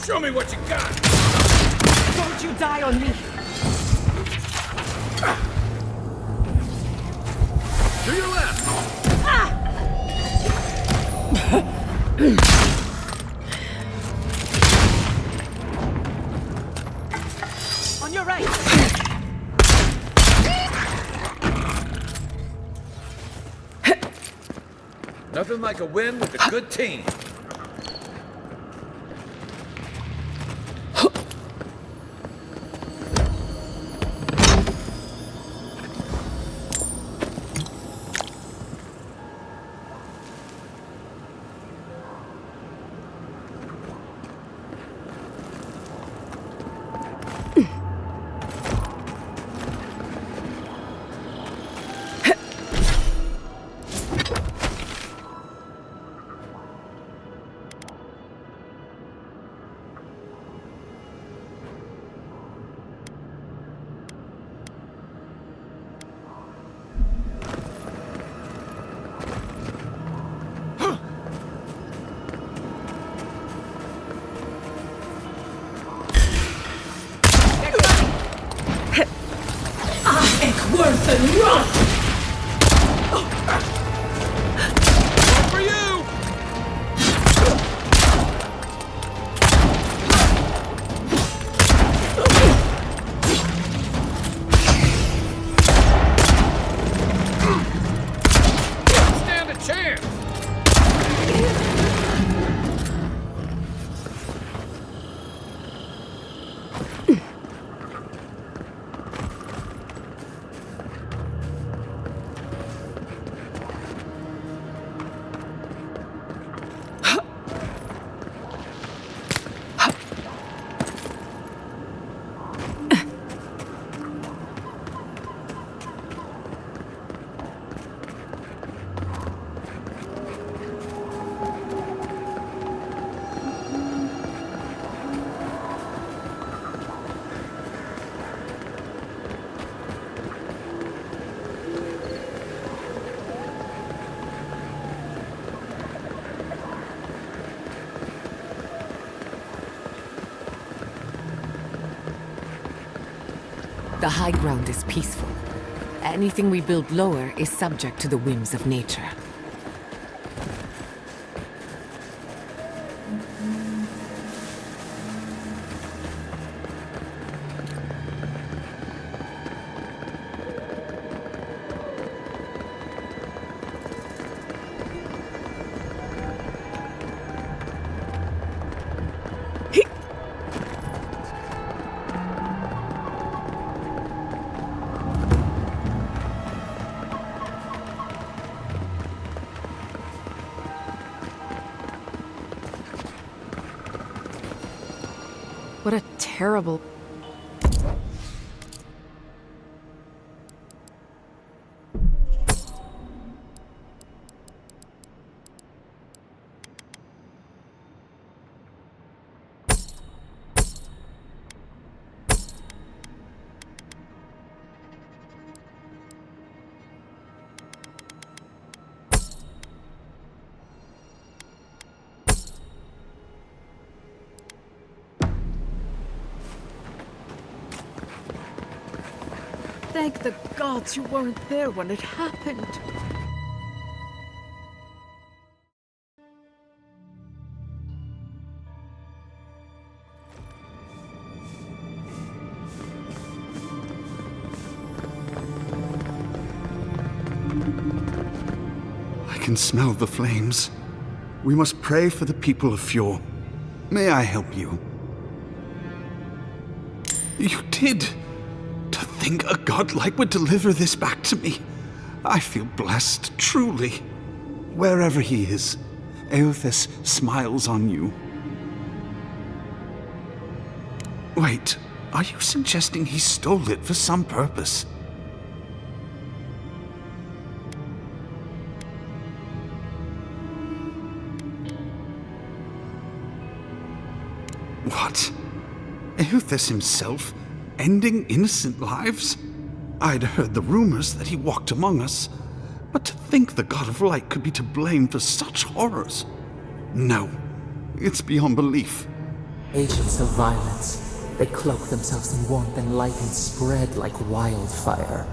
Show me what you got! Don't you die on me! To your left! On your right! Nothing like a win with a good team. Worth and run! One for you! Stand a chance! The high ground is peaceful. Anything we build lower is subject to the whims of nature. What a terrible... Thank the gods you weren't there when it happened. I can smell the flames. We must pray for the people of Fjord. May I help you? You did! To think a godlike would deliver this back to me. I feel blessed, truly. Wherever he is, Eothas smiles on you. Wait, are you suggesting he stole it for some purpose? What? Eothas himself? Ending innocent lives? I'd heard the rumors that he walked among us, But to think the God of Light could be to blame for such horrors. No, it's beyond belief. Agents of violence. They cloak themselves in warmth and light and spread like wildfire.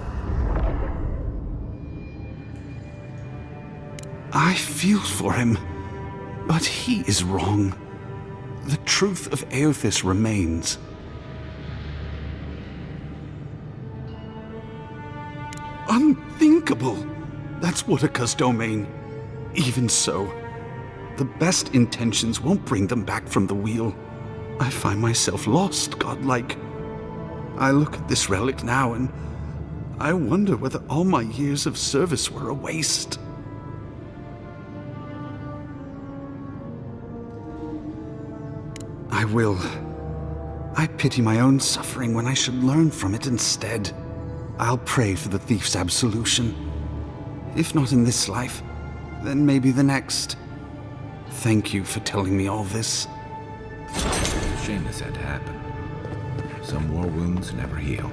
I feel for him, but he is wrong. The truth of Eothas remains. Unthinkable! That's Woodacre's domain. Even so, the best intentions won't bring them back from the wheel. I find myself lost, godlike. I look at this relic now and I wonder whether all my years of service were a waste. I will. I pity my own suffering when I should learn from it instead. I'll pray for the thief's absolution. If not in this life, then maybe the next. Thank you for telling me all this. It's a shame this had to happen. Some war wounds never heal.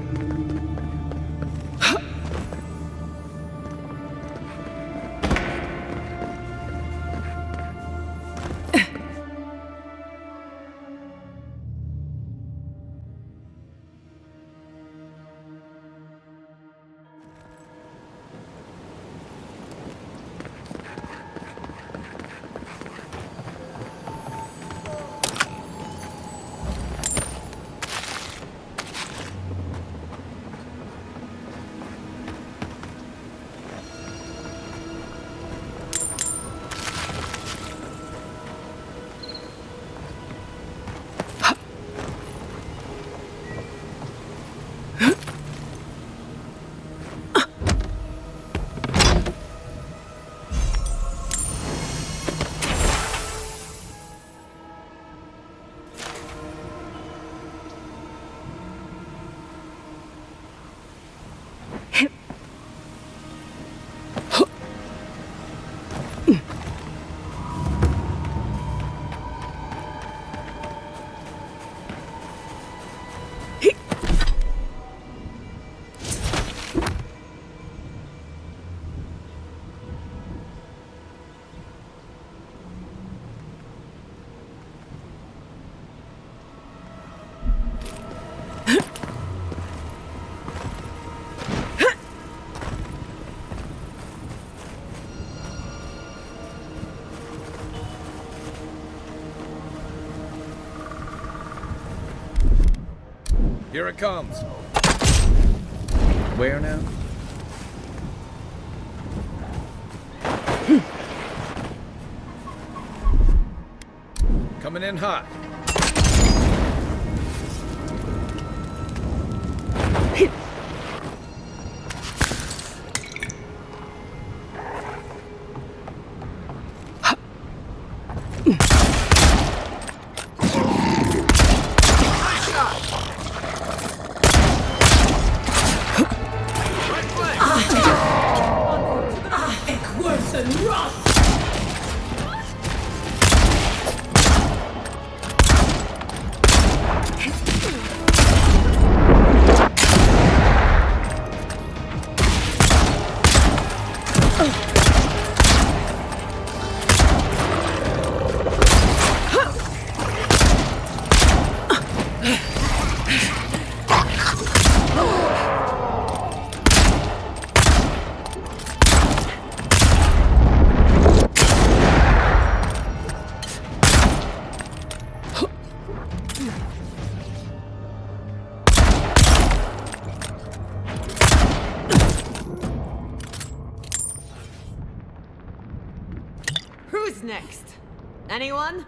Here it comes. Where now? Coming in hot. Who's next? Anyone?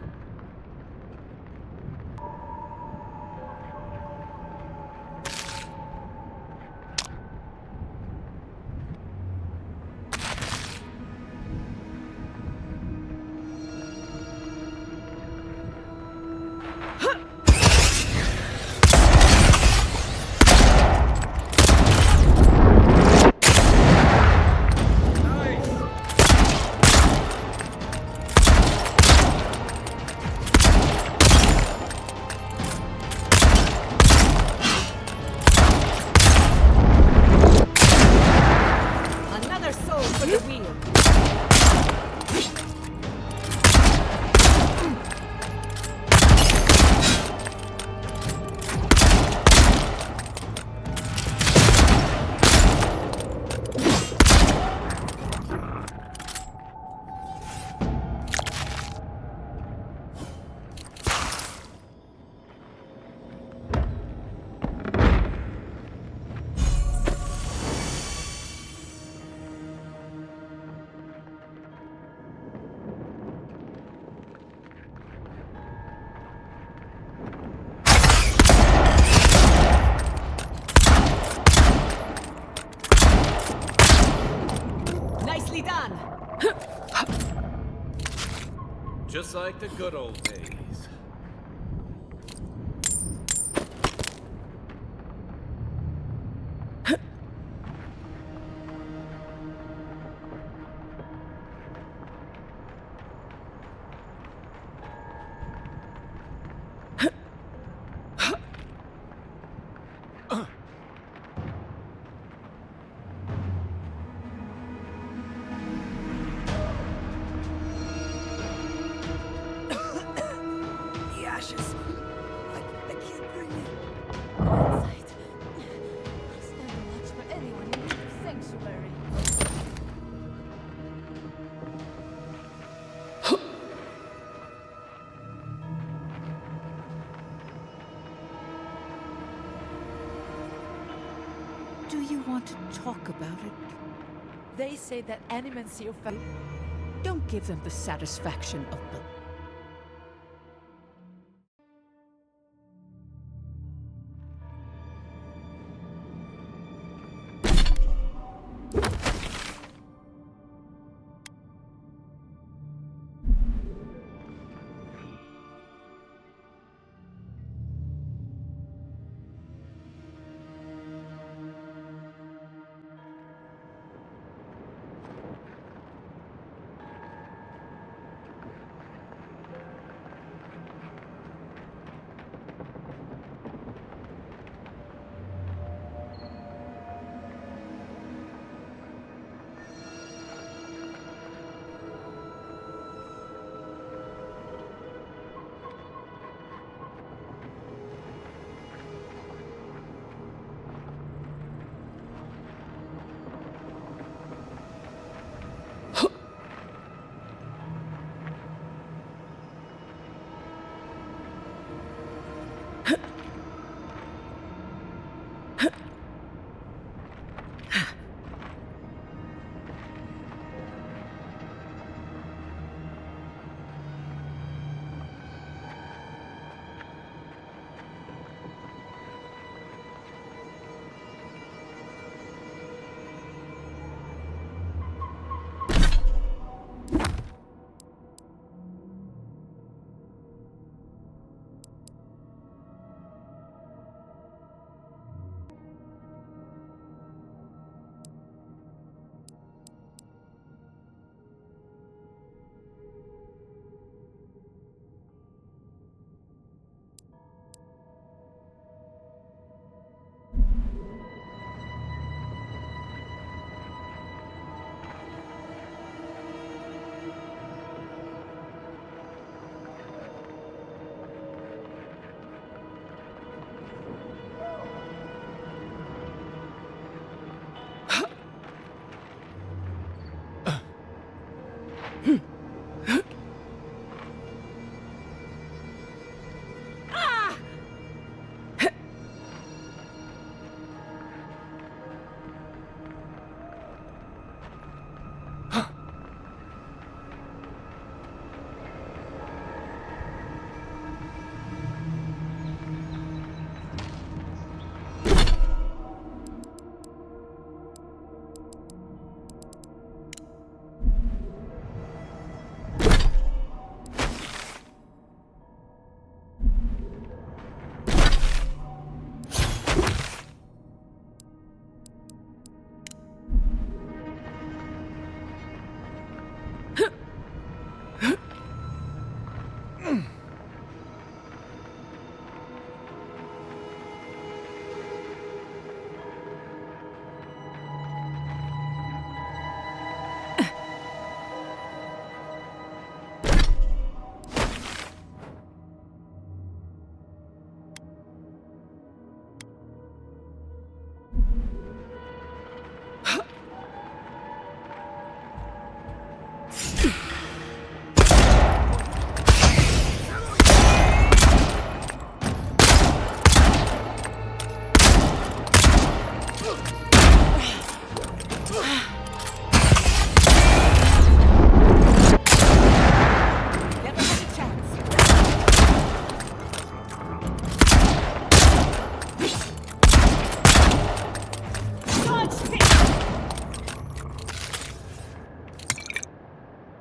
Just like the good old days. The ashes. I can't breathe. Inside. I'll stand a watch for anyone who needs a sanctuary. Do you want to talk about it? They say that animals you fight don't give them the satisfaction of the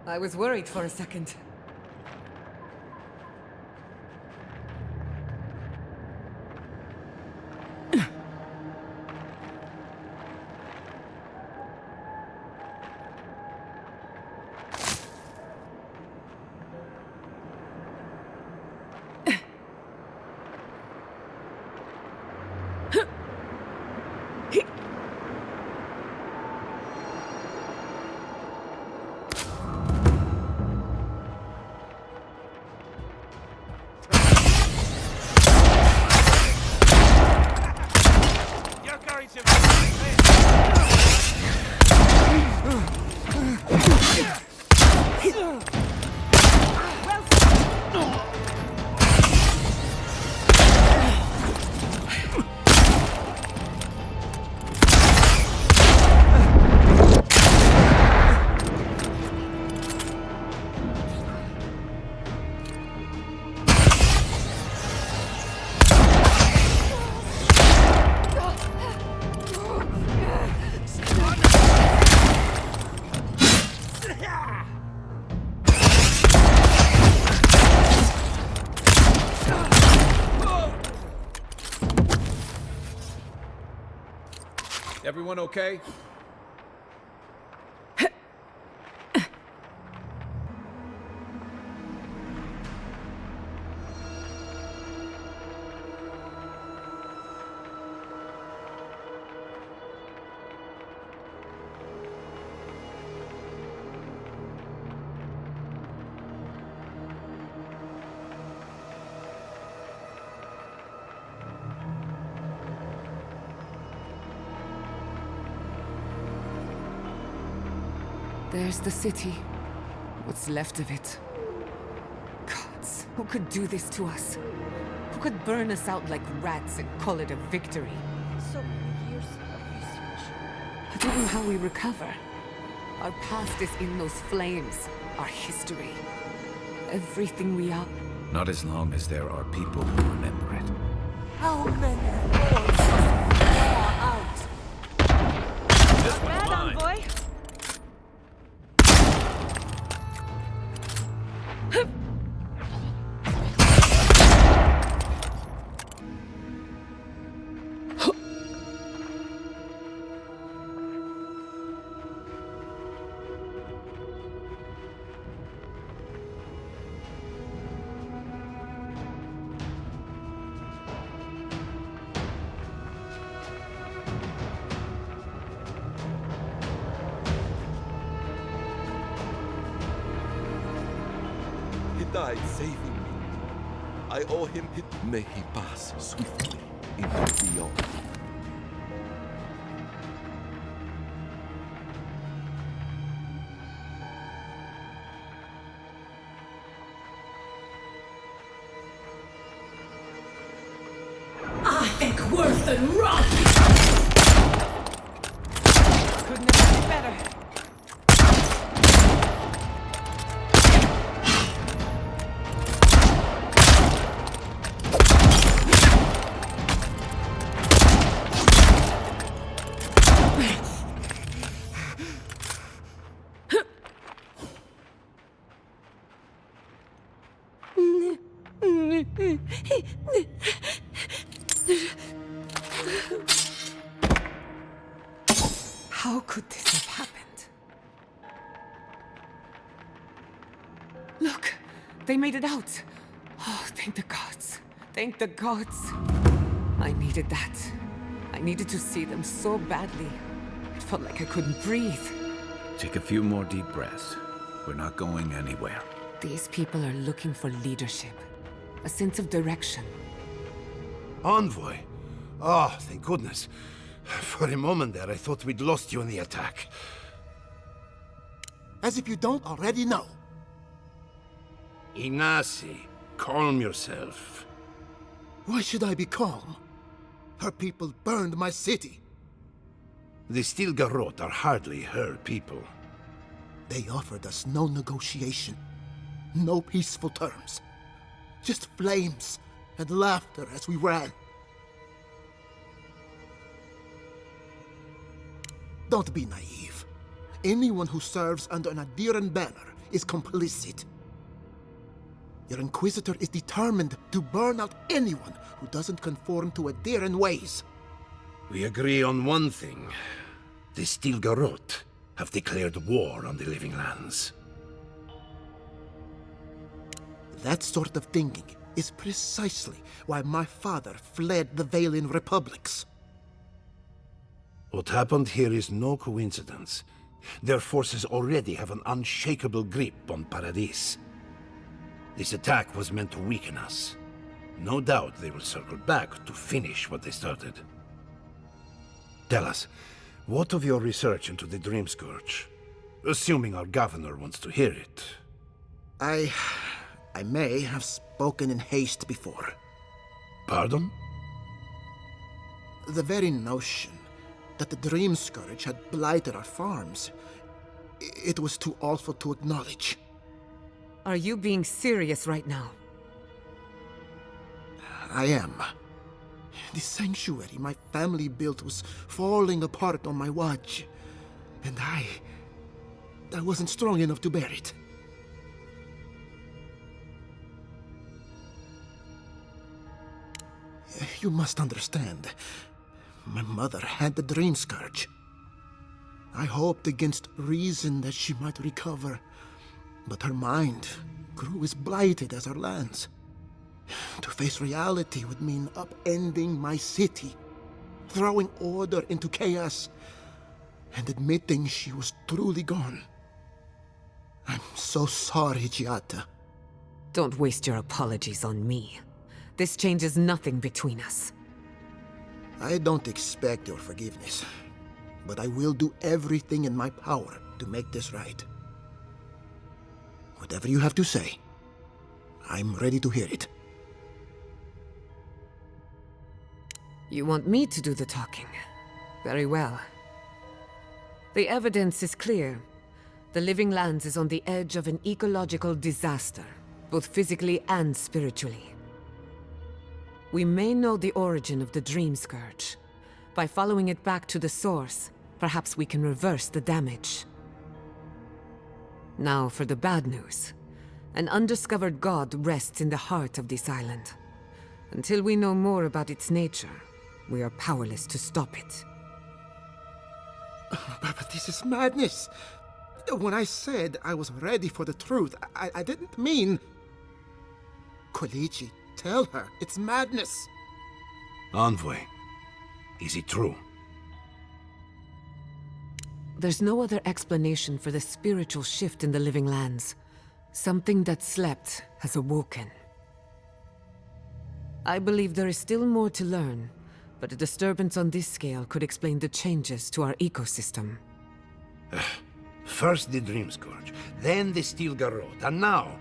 I was worried for a second. Everyone okay? There's the city. What's left of it. Gods, who could do this to us? Who could burn us out like rats and call it a victory? So many years of research. I don't know how we recover. Our past is in those flames. Our history. Everything we are. Not as long as there are people who remember it. How many wars must we draw out? This one's mine. Boy. He died saving me. I owe him it. May he pass swiftly into beyond. I think worse than rock! Couldn't have been better. How could this have happened? Look! They made it out! Oh, thank the gods. Thank the gods. I needed that. I needed to see them so badly. It felt like I couldn't breathe. Take a few more deep breaths. We're not going anywhere. These people are looking for leadership. A sense of direction. Envoy? Oh, thank goodness. For a moment there, I thought we'd lost you in the attack. As if you don't already know. Ignacy, calm yourself. Why should I be calm? Her people burned my city. The Stilgarrot are hardly her people. They offered us no negotiation, no peaceful terms. Just flames and laughter as we ran. Don't be naive. Anyone who serves under an Adiran banner is complicit. Your Inquisitor is determined to burn out anyone who doesn't conform to Adiran ways. We agree on one thing. The Stilgarrot have declared war on the Living Lands. That sort of thinking is precisely why my father fled the Valian republics. What happened here is no coincidence. Their forces already have an unshakable grip on Paradis. This attack was meant to weaken us. No doubt they will circle back to finish what they started. Tell us, what of your research into the Dream Scourge? Assuming our governor wants to hear it. I may have spoken in haste before. Pardon? The very notion that the Dream Scourge had blighted our farms, it was too awful to acknowledge. Are you being serious right now? I am. The sanctuary my family built was falling apart on my watch, and I wasn't strong enough to bear it. You must understand. My mother had the Dream Scourge. I hoped against reason that she might recover, but her mind grew as blighted as her lands. To face reality would mean upending my city, throwing order into chaos, and admitting she was truly gone. I'm so sorry, Giata. Don't waste your apologies on me. This changes nothing between us. I don't expect your forgiveness, but I will do everything in my power to make this right. Whatever you have to say, I'm ready to hear it. You want me to do the talking? Very well. The evidence is clear. The Living Lands is on the edge of an ecological disaster, both physically and spiritually. We may know the origin of the Dream Scourge. By following it back to the source, perhaps we can reverse the damage. Now for the bad news. An undiscovered god rests in the heart of this island. Until we know more about its nature, we are powerless to stop it. But this is madness. When I said I was ready for the truth, I didn't mean... Quilici, tell her, it's madness. Envoy, is it true? There's no other explanation for the spiritual shift in the Living Lands. Something that slept has awoken. I believe there is still more to learn, but a disturbance on this scale could explain the changes to our ecosystem. First the Dream Scourge, then the Steel Garrote, and now...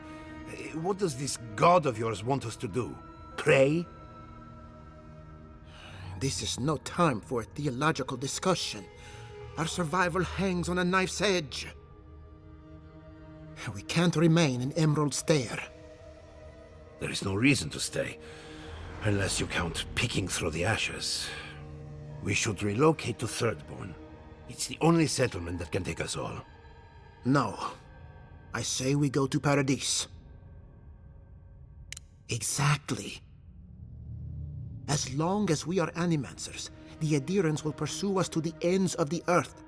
what does this god of yours want us to do? Pray? This is no time for a theological discussion. Our survival hangs on a knife's edge. We can't remain in Emerald Stair. There is no reason to stay, unless you count picking through the ashes. We should relocate to Thirdborn. It's the only settlement that can take us all. No. I say we go to Paradise. Exactly. As long as we are Animancers, the Adherents will pursue us to the ends of the earth.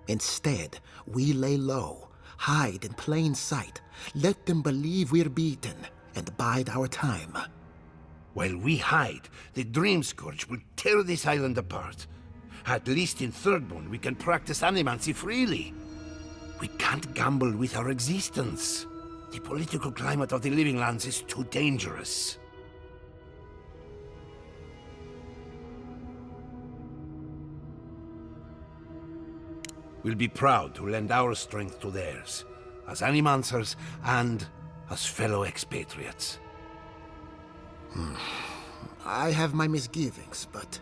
Instead, we lay low, hide in plain sight, let them believe we're beaten, and bide our time. While we hide, the Dream Scourge will tear this island apart. At least in Thirdborn, we can practice animancy freely. We can't gamble with our existence. The political climate of the Living Lands is too dangerous. We'll be proud to lend our strength to theirs, as Animancers and as fellow expatriates. I have my misgivings, but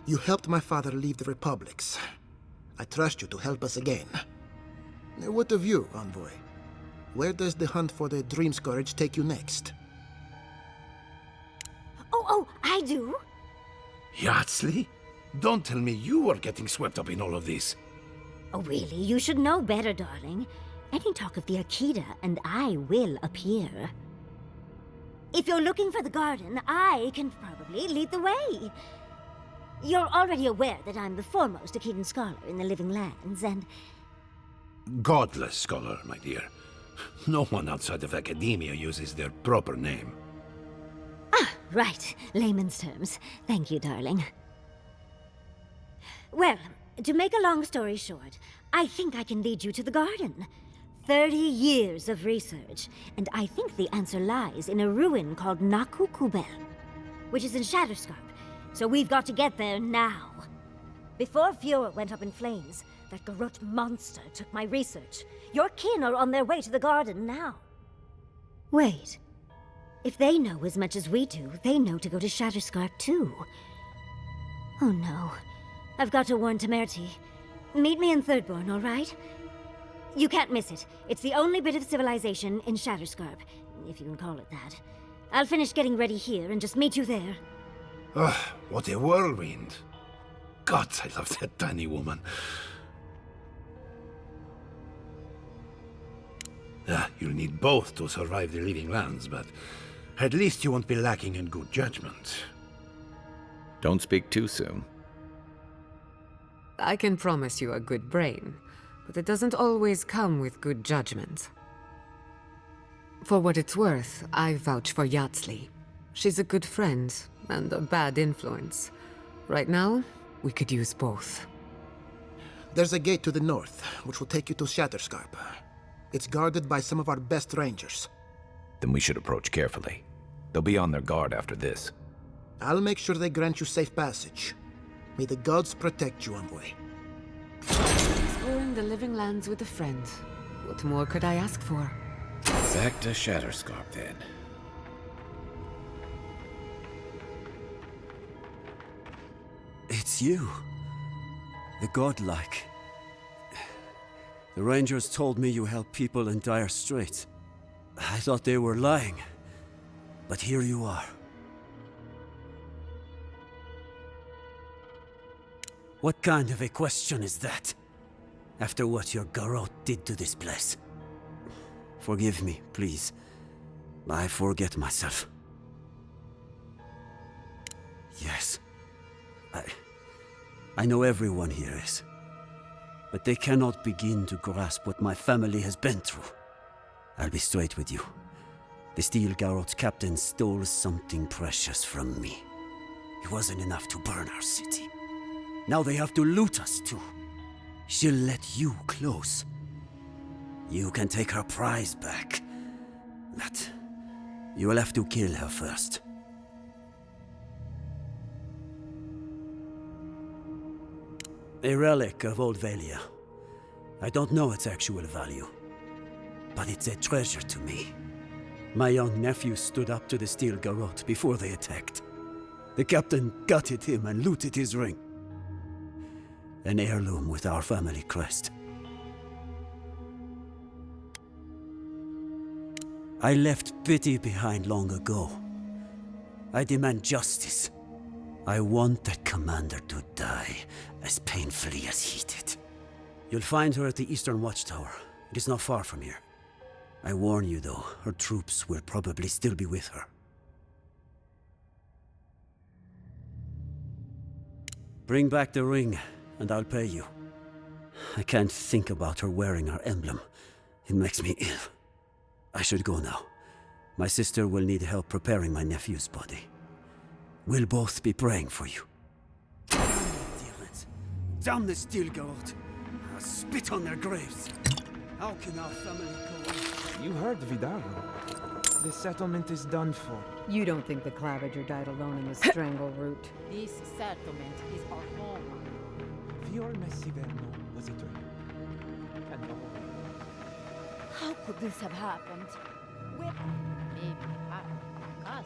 you helped my father leave the Republics. I trust you to help us again. What of you, Envoy? Where does the hunt for the Dream Scourge take you next? Oh, I do. Yardsley? Don't tell me you are getting swept up in all of this. Oh, really? You should know better, darling. Any talk of the Akita, and I will appear. If you're looking for the garden, I can probably lead the way. You're already aware that I'm the foremost Akitan scholar in the Living Lands, and... Godless scholar, my dear. No one outside of academia uses their proper name. Ah, right. Layman's terms. Thank you, darling. Well, to make a long story short, I think I can lead you to the garden. 30 years of research, and I think the answer lies in a ruin called Nakukubel, which is in Shatterscarp. So we've got to get there now. Before Fjord went up in flames, that Garrote monster took my research. Your kin are on their way to the garden now. Wait. If they know as much as we do, they know to go to Shatterscarp too. Oh no. I've got to warn Temerity. Meet me in Thirdborn, all right? You can't miss it. It's the only bit of civilization in Shatterscarp, if you can call it that. I'll finish getting ready here and just meet you there. Ugh, what a whirlwind. Gods, I love that tiny woman. You'll need both to survive the Living Lands, but at least you won't be lacking in good judgment. Don't speak too soon. I can promise you a good brain, but it doesn't always come with good judgment. For what it's worth, I vouch for Yatsley. She's a good friend, and a bad influence. Right now, we could use both. There's a gate to the north, which will take you to Shatterscarp. It's guarded by some of our best rangers. Then we should approach carefully. They'll be on their guard after this. I'll make sure they grant you safe passage. May the gods protect you, envoy. Exploring the Living Lands with a friend. What more could I ask for? Back to Shatterscarp, then. It's you. The godlike. The Rangers told me you help people in dire straits. I thought they were lying. But here you are. What kind of a question is that? After what your Garrote did to this place. Forgive me, please. I forget myself. Yes. I know everyone here is. But they cannot begin to grasp what my family has been through. I'll be straight with you. The Steel Garrote's captain stole something precious from me. It wasn't enough to burn our city. Now they have to loot us too. She'll let you close. You can take her prize back. But you will have to kill her first. A relic of Old Valia. I don't know its actual value, but it's a treasure to me. My young nephew stood up to the Steel Garrote before they attacked. The captain gutted him and looted his ring. An heirloom with our family crest. I left pity behind long ago. I demand justice. I want that commander to die as painfully as he did. You'll find her at the Eastern Watchtower. It is not far from here. I warn you though, her troops will probably still be with her. Bring back the ring, and I'll pay you. I can't think about her wearing our emblem. It makes me ill. I should go now. My sister will need help preparing my nephew's body. We'll both be praying for you. Damn the Steel Garrote! I'll spit on their graves! How can our family go on? You heard Vidal. The settlement is done for. You don't think the Claviger died alone in the strangle route? This settlement is our home. Viol Messiverno was a dream. And no one. How could this have happened? Maybe us.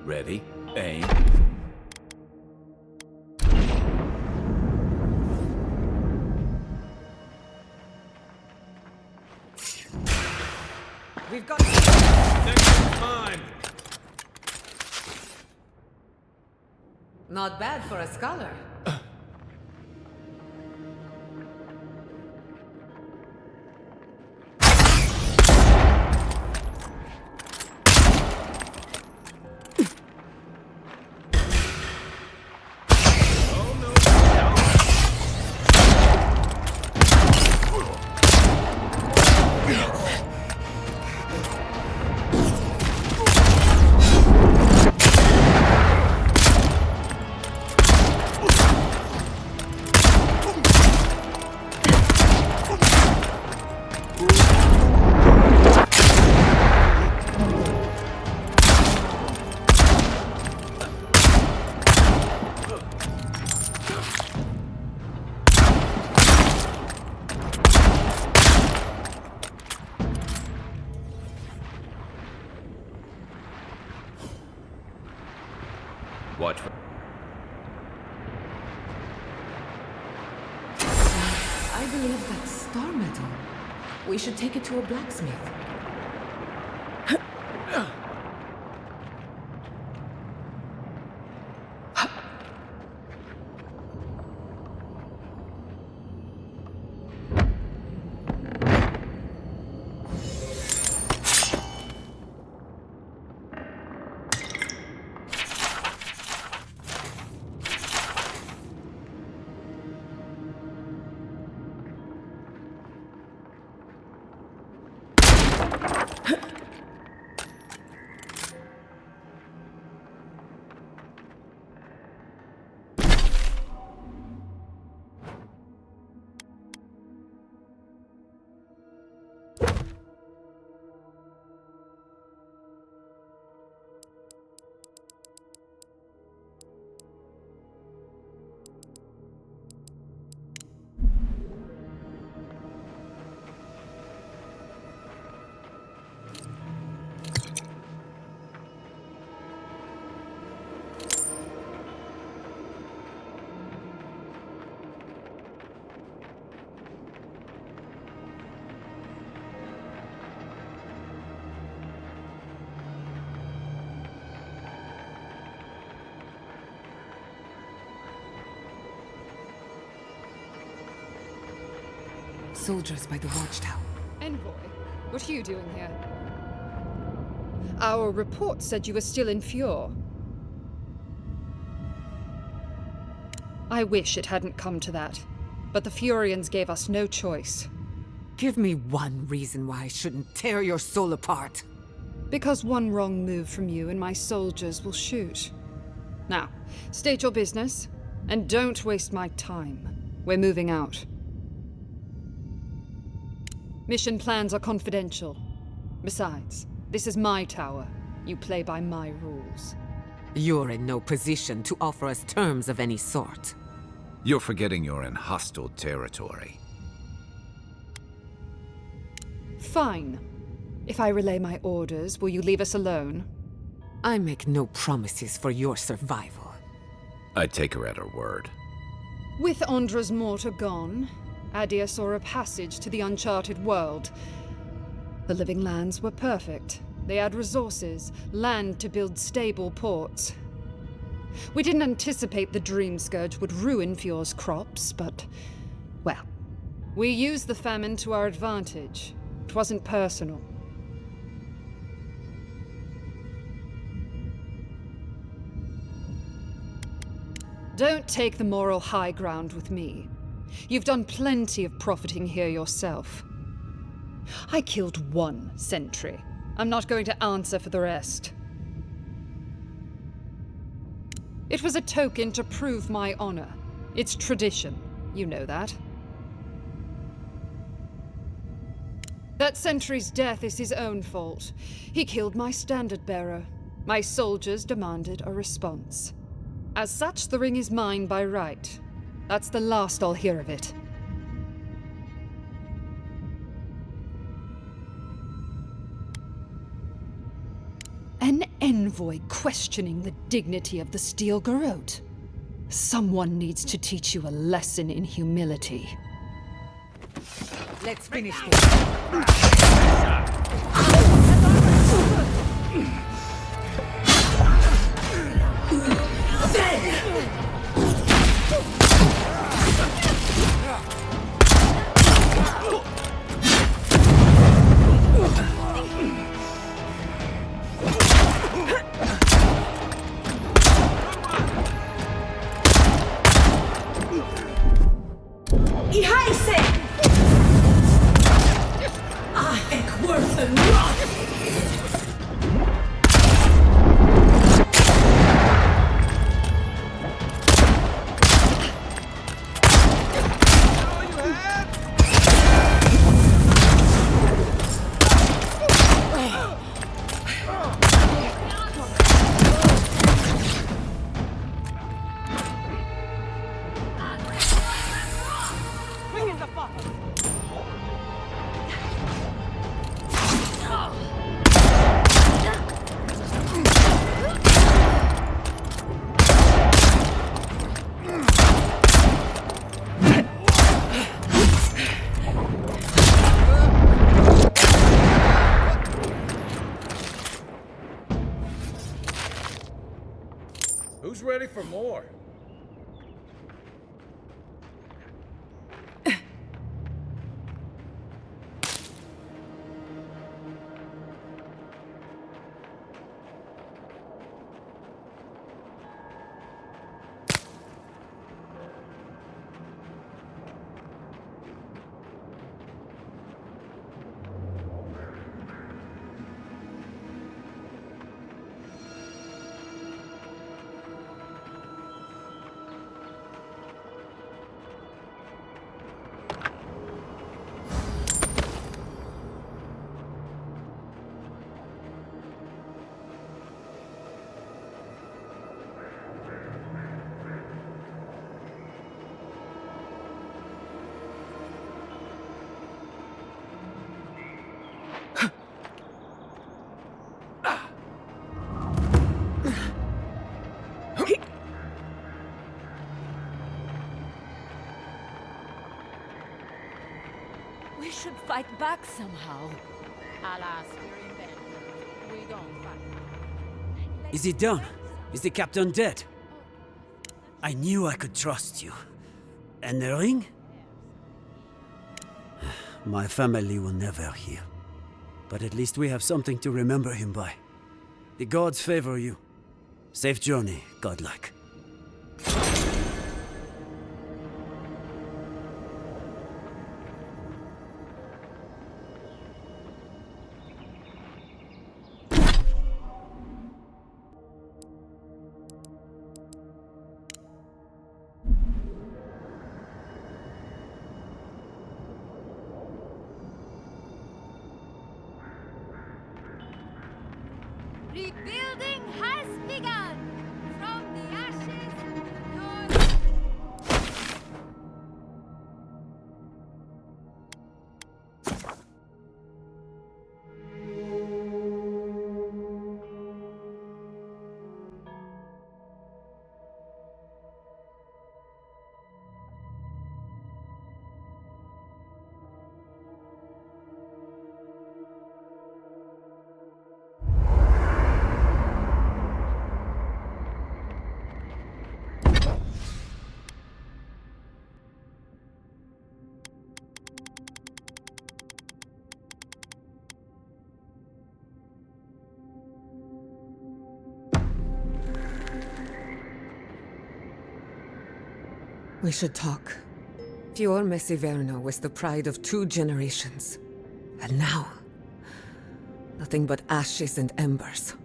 Ready, aim. We've got... Next time! Not bad for a scholar. Watch for... I believe that's star metal. We should take it to a blacksmith. Soldiers by the watchtower. Envoy, what are you doing here? Our report said you were still in Fjord. I wish it hadn't come to that, but the Furians gave us no choice. Give me one reason why I shouldn't tear your soul apart. Because one wrong move from you and my soldiers will shoot. Now, state your business, and don't waste my time. We're moving out. Mission plans are confidential. Besides, this is my tower. You play by my rules. You're in no position to offer us terms of any sort. You're forgetting you're in hostile territory. Fine. If I relay my orders, will you leave us alone? I make no promises for your survival. I'd take her at her word. With Andra's mortar gone, Adia saw a passage to the uncharted world. The living lands were perfect. They had resources, land to build stable ports. We didn't anticipate the Dream Scourge would ruin Fjord's crops, but, well, we used the famine to our advantage. It wasn't personal. Don't take the moral high ground with me. You've done plenty of profiting here yourself. I killed one sentry. I'm not going to answer for the rest. It was a token to prove my honor. It's tradition. You know that. That sentry's death is his own fault. He killed my standard-bearer. My soldiers demanded a response. As such, the ring is mine by right. That's the last I'll hear of it. An envoy questioning the dignity of the Steel Garrote. Someone needs to teach you a lesson in humility. Let's finish this. more. We should fight back somehow. Alas, we're invented. We don't fight. Is he done? Is the captain dead? I knew I could trust you. And the ring? My family will never hear. But at least we have something to remember him by. The gods favor you. Safe journey, godlike. Rebuilding has begun! From the ashes, We should talk. Fior Messiverno was the pride of 2 generations. And now, nothing but ashes and embers.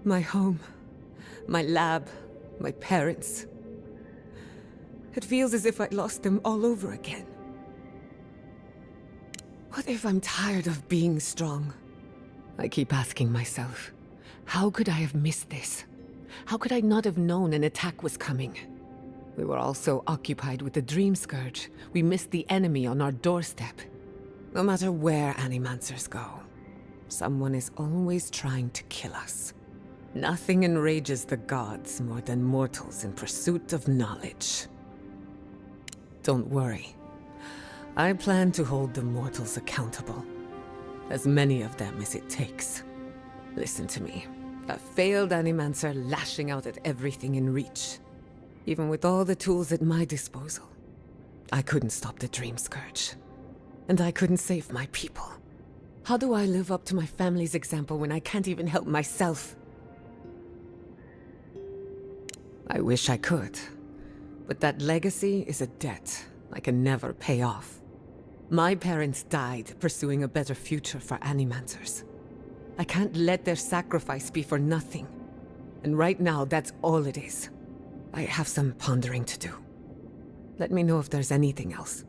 My home, my lab, my parents. It feels as if I lost them all over again. What if I'm tired of being strong? I keep asking myself, how could I have missed this? How could I not have known an attack was coming? We were all so occupied with the Dream Scourge, we missed the enemy on our doorstep. No matter where Animancers go, someone is always trying to kill us. Nothing enrages the gods more than mortals in pursuit of knowledge. Don't worry. I plan to hold the mortals accountable. As many of them as it takes. Listen to me. A failed Animancer lashing out at everything in reach. Even with all the tools at my disposal, I couldn't stop the Dream Scourge. And I couldn't save my people. How do I live up to my family's example when I can't even help myself? I wish I could. But that legacy is a debt I can never pay off. My parents died pursuing a better future for Animancers. I can't let their sacrifice be for nothing. And right now, that's all it is. I have some pondering to do. Let me know if there's anything else.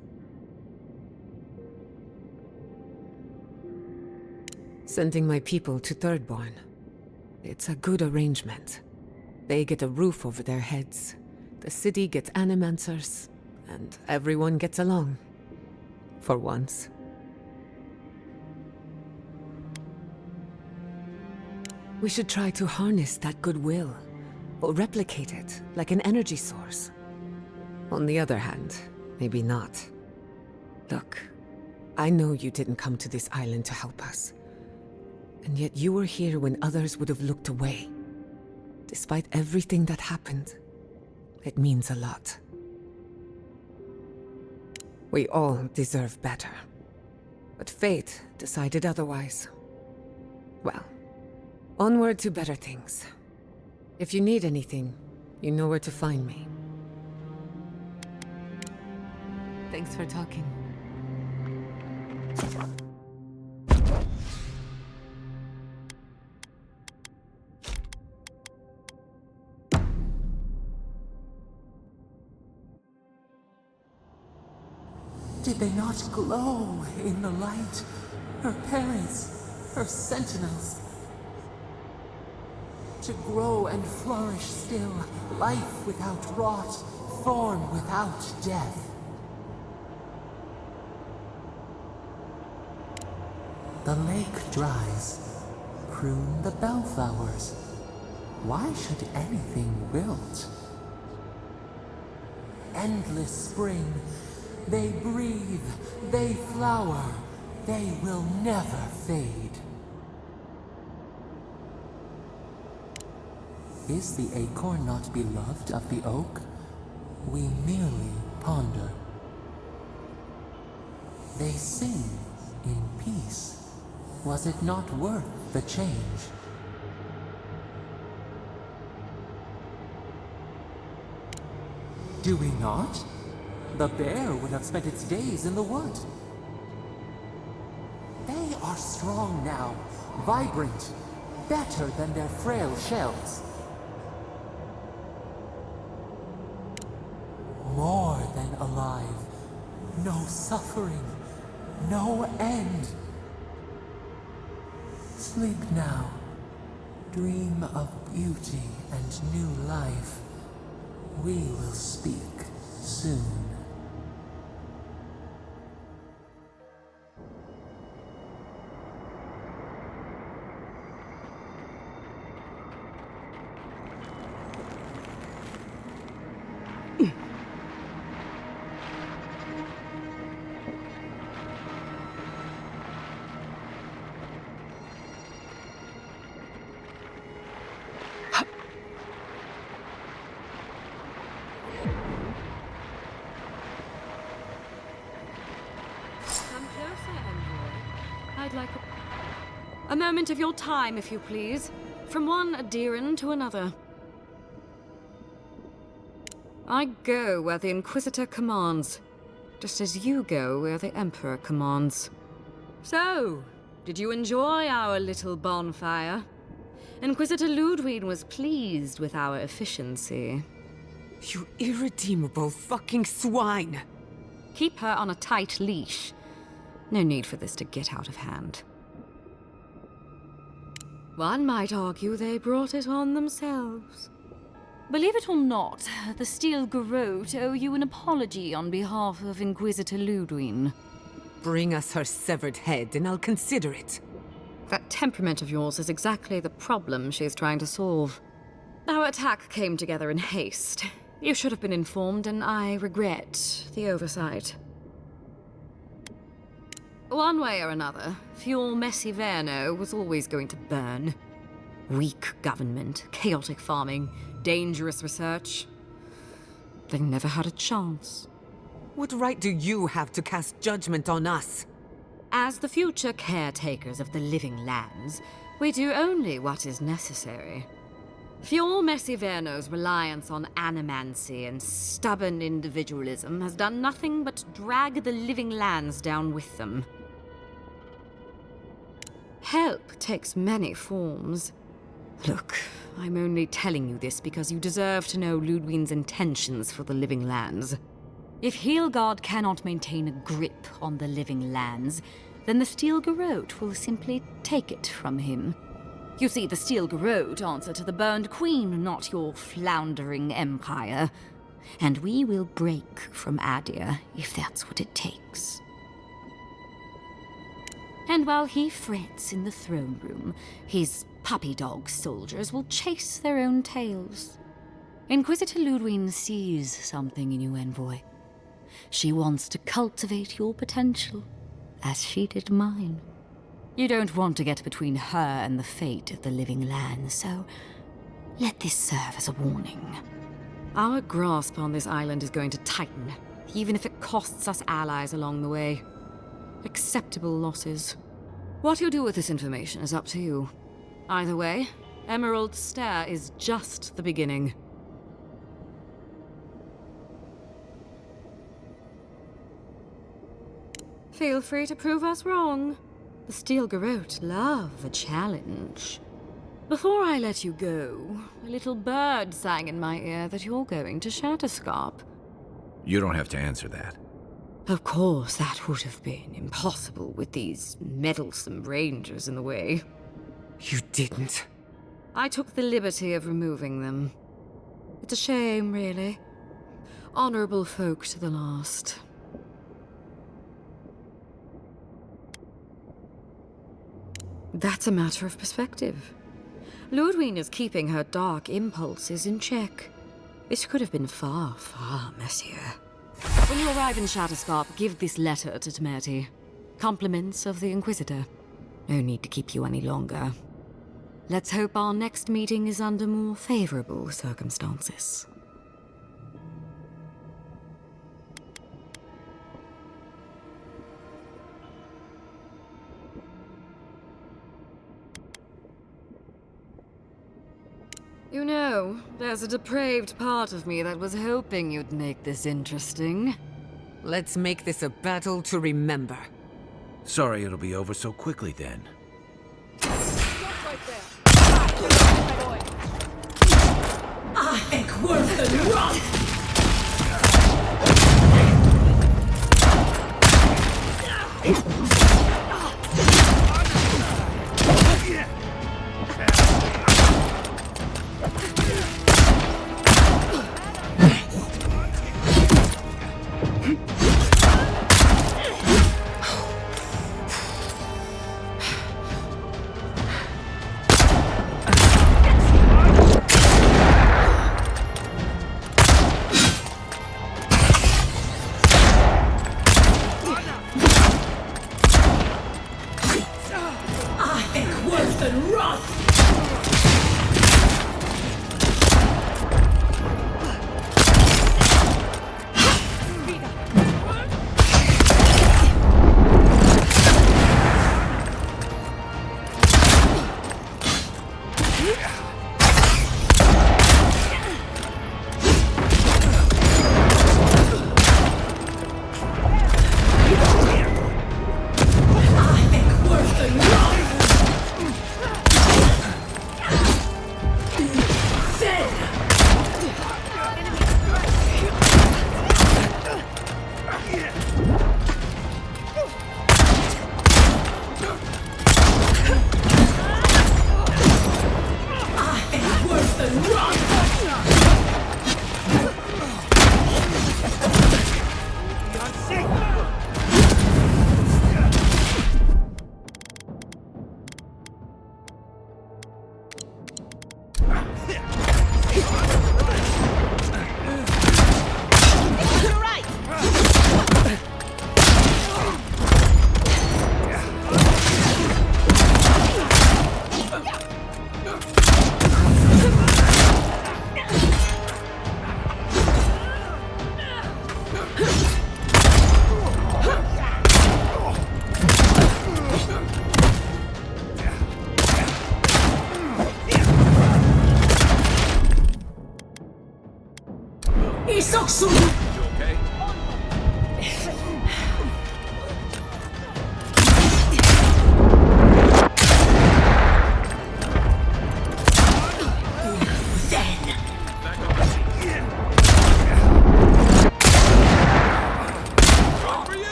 Sending my people to Thirdborn. It's a good arrangement. They get a roof over their heads, the city gets Animancers, and everyone gets along. For once. We should try to harness that goodwill, or replicate it like an energy source. On the other hand, maybe not. Look, I know you didn't come to this island to help us. And yet you were here when others would have looked away. Despite everything that happened, It means a lot. We all deserve better. But fate decided otherwise. Well, onward to better things. If you need anything, you know where to find me. Thanks for talking. Did they not glow in the light? Her parents, her sentinels. To grow and flourish still, life without rot, form without death. The lake dries. Prune the bellflowers. Why should anything wilt? Endless spring. They breathe, they flower, they will never fade. Is the acorn not beloved of the oak? We merely ponder. They sing in peace. Was it not worth the change? Do we not? The bear would have spent its days in the wood. They are strong now, vibrant, better than their frail shells. More than alive. No suffering, no end. Sleep now. Dream of beauty and new life. We will speak soon. I'd like a moment of your time, if you please. From one Adiran to another. I go where the Inquisitor commands, just as you go where the Emperor commands. So, did you enjoy our little bonfire? Inquisitor Ludwig was pleased with our efficiency. You irredeemable fucking swine! Keep her on a tight leash. No need for this to get out of hand. One might argue they brought it on themselves. Believe it or not, the Steel Garrote owe you an apology on behalf of Inquisitor Ludwig. Bring us her severed head and I'll consider it. That temperament of yours is exactly the problem she's trying to solve. Our attack came together in haste. You should have been informed, and I regret the oversight. One way or another, Fuel Messiverno was always going to burn. Weak government, chaotic farming, dangerous research. They never had a chance. What right do you have to cast judgment on us? As the future caretakers of the living lands, we do only what is necessary. Fuel Messiverno's reliance on animancy and stubborn individualism has done nothing but drag the living lands down with them. Help takes many forms. Look, I'm only telling you this because you deserve to know Ludwig's intentions for the living lands. If Heelgard cannot maintain a grip on the living lands, then the Steel Garrote will simply take it from him. You see, the Steel Garrote answer to the Burned Queen, not your floundering empire. And we will break from Adir if that's what it takes. And while he frets in the throne room, his puppy dog soldiers will chase their own tails. Inquisitor Ludwig sees something in you, Envoy. She wants to cultivate your potential, as she did mine. You don't want to get between her and the fate of the living land, so let this serve as a warning. Our grasp on this island is going to tighten, even if it costs us allies along the way. Acceptable losses. What you do with this information is up to you. Either way, Emerald Stair is just the beginning. Feel free to prove us wrong. The Steel Garrote love a challenge. Before I let you go, a little bird sang in my ear that you're going to Shatterscarp. You don't have to answer that. Of course, that would have been impossible with these meddlesome rangers in the way. You didn't. I took the liberty of removing them. It's a shame, really. Honorable folk to the last. That's a matter of perspective. Ludwig is keeping her dark impulses in check. This could have been far, far messier. When you arrive in Shatterscarp, give this letter to Temerity. Compliments of the Inquisitor. No need to keep you any longer. Let's hope our next meeting is under more favorable circumstances. You know, there's a depraved part of me that was hoping you'd make this interesting. Let's make this a battle to remember. Sorry it'll be over so quickly then. I worth the run!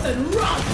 and rot!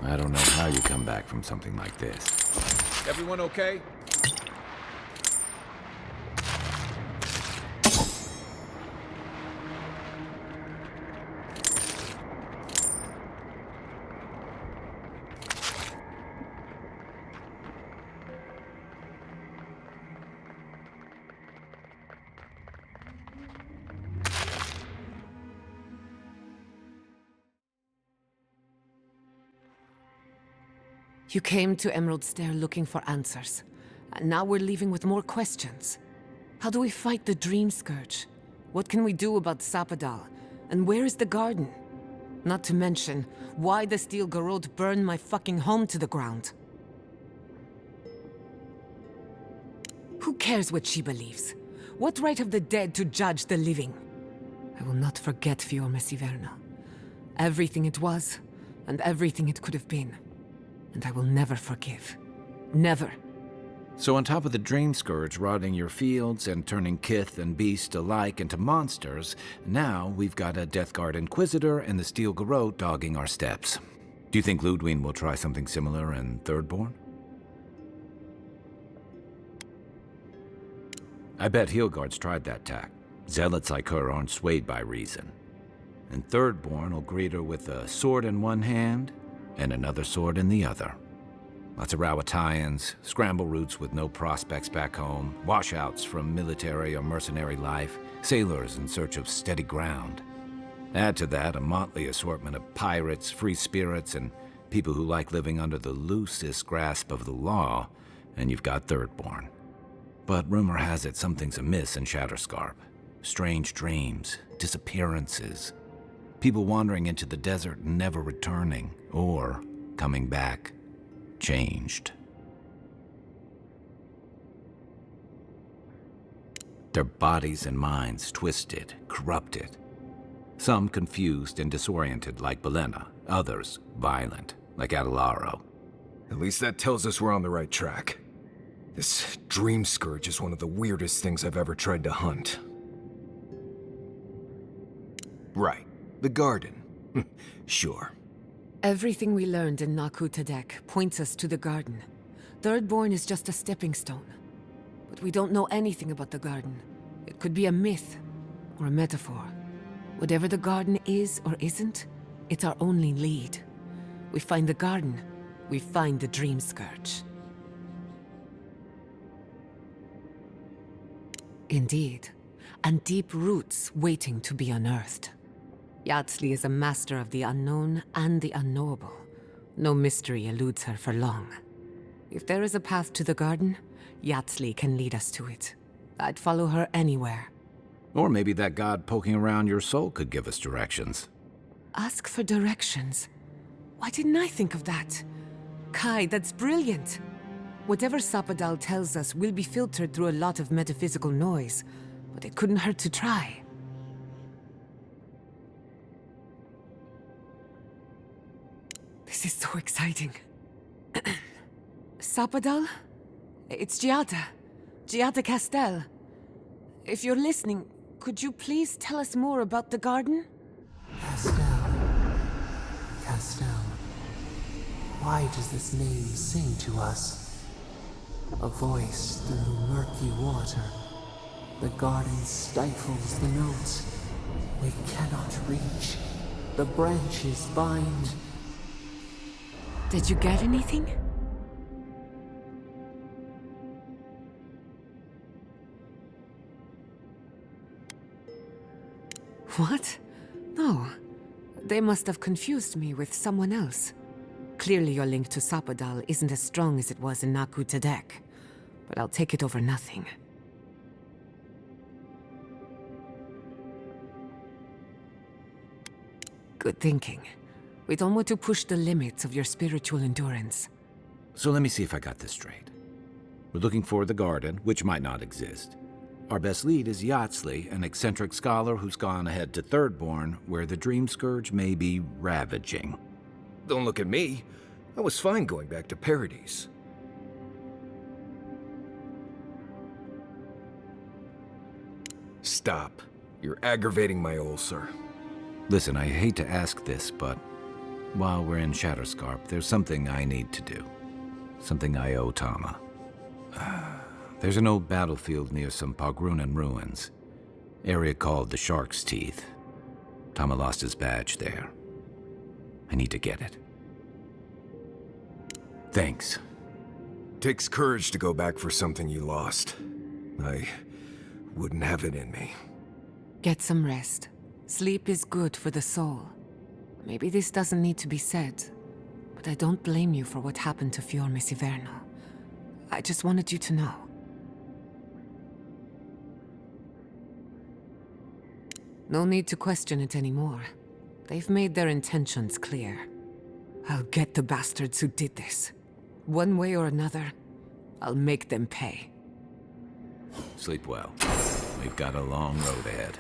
I don't know how you come back from something like this. Everyone okay? You came to Emerald Stair looking for answers, and now we're leaving with more questions. How do we fight the Dream Scourge? What can we do about Sapadal? And where is the garden? Not to mention, why the Steel Garrote burned my fucking home to the ground. Who cares what she believes? What right have the dead to judge the living? I will not forget Fior Messiverna. Everything it was, and everything it could have been. And I will never forgive. Never. So on top of the Dream Scourge rotting your fields and turning kith and beast alike into monsters, now we've got a Death Guard Inquisitor and the Steel Garrote dogging our steps. Do you think Ludwig will try something similar in Thirdborn? I bet Heelguard's tried that tack. Zealots like her aren't swayed by reason. And Thirdborn will greet her with a sword in one hand and another sword in the other. Lots of Rawatayans, scramble routes with no prospects back home, washouts from military or mercenary life, sailors in search of steady ground. Add to that a motley assortment of pirates, free spirits, and people who like living under the loosest grasp of the law, and you've got Thirdborn. But rumor has it something's amiss in Shatterscarp. Strange dreams, disappearances, people wandering into the desert and never returning, or coming back, changed. Their bodies and minds twisted, corrupted. Some confused and disoriented like Belena, others violent like Adelaro. At least that tells us we're on the right track. This Dream Scourge is one of the weirdest things I've ever tried to hunt. Right. The garden. Sure. Everything we learned in Naku Tadek points us to the garden. Thirdborn is just a stepping stone. But we don't know anything about the garden. It could be a myth, or a metaphor. Whatever the garden is or isn't, it's our only lead. We find the garden, we find the Dream Scourge. Indeed. And deep roots waiting to be unearthed. Yatsley is a master of the unknown and the unknowable. No mystery eludes her for long. If there is a path to the garden, Yatsley can lead us to it. I'd follow her anywhere. Or maybe that god poking around your soul could give us directions. Ask for directions. Why didn't I think of that? Kai, that's brilliant. Whatever Sapadal tells us will be filtered through a lot of metaphysical noise, but it couldn't hurt to try. This is so exciting. Sapadal? It's Giada. Giada Castel. If you're listening, could you please tell us more about the garden? Castel. Why does this name sing to us? A voice through murky water. The garden stifles the notes. We cannot reach. The branches bind. Did you get anything? What? No. They must have confused me with someone else. Clearly your link to Sapadal isn't as strong as it was in Naku Tadek, but I'll take it over nothing. Good thinking. We don't want to push the limits of your spiritual endurance. So let me see if I got this straight. We're looking for the garden, which might not exist. Our best lead is Yatsley, an eccentric scholar who's gone ahead to Thirdborn, where the Dream Scourge may be ravaging. Don't look at me. I was fine going back to Paradise. Stop. You're aggravating my ulcer. Listen, I hate to ask this, but while we're in Shatterscarp, there's something I need to do. Something I owe Tama. There's an old battlefield near some Pogrunan ruins. Area called the Shark's Teeth. Tama lost his badge there. I need to get it. Thanks. Takes courage to go back for something you lost. I wouldn't have it in me. Get some rest. Sleep is good for the soul. Maybe this doesn't need to be said, but I don't blame you for what happened to Fior Messiverno. I just wanted you to know. No need to question it anymore. They've made their intentions clear. I'll get the bastards who did this. One way or another, I'll make them pay. Sleep well. We've got a long road ahead.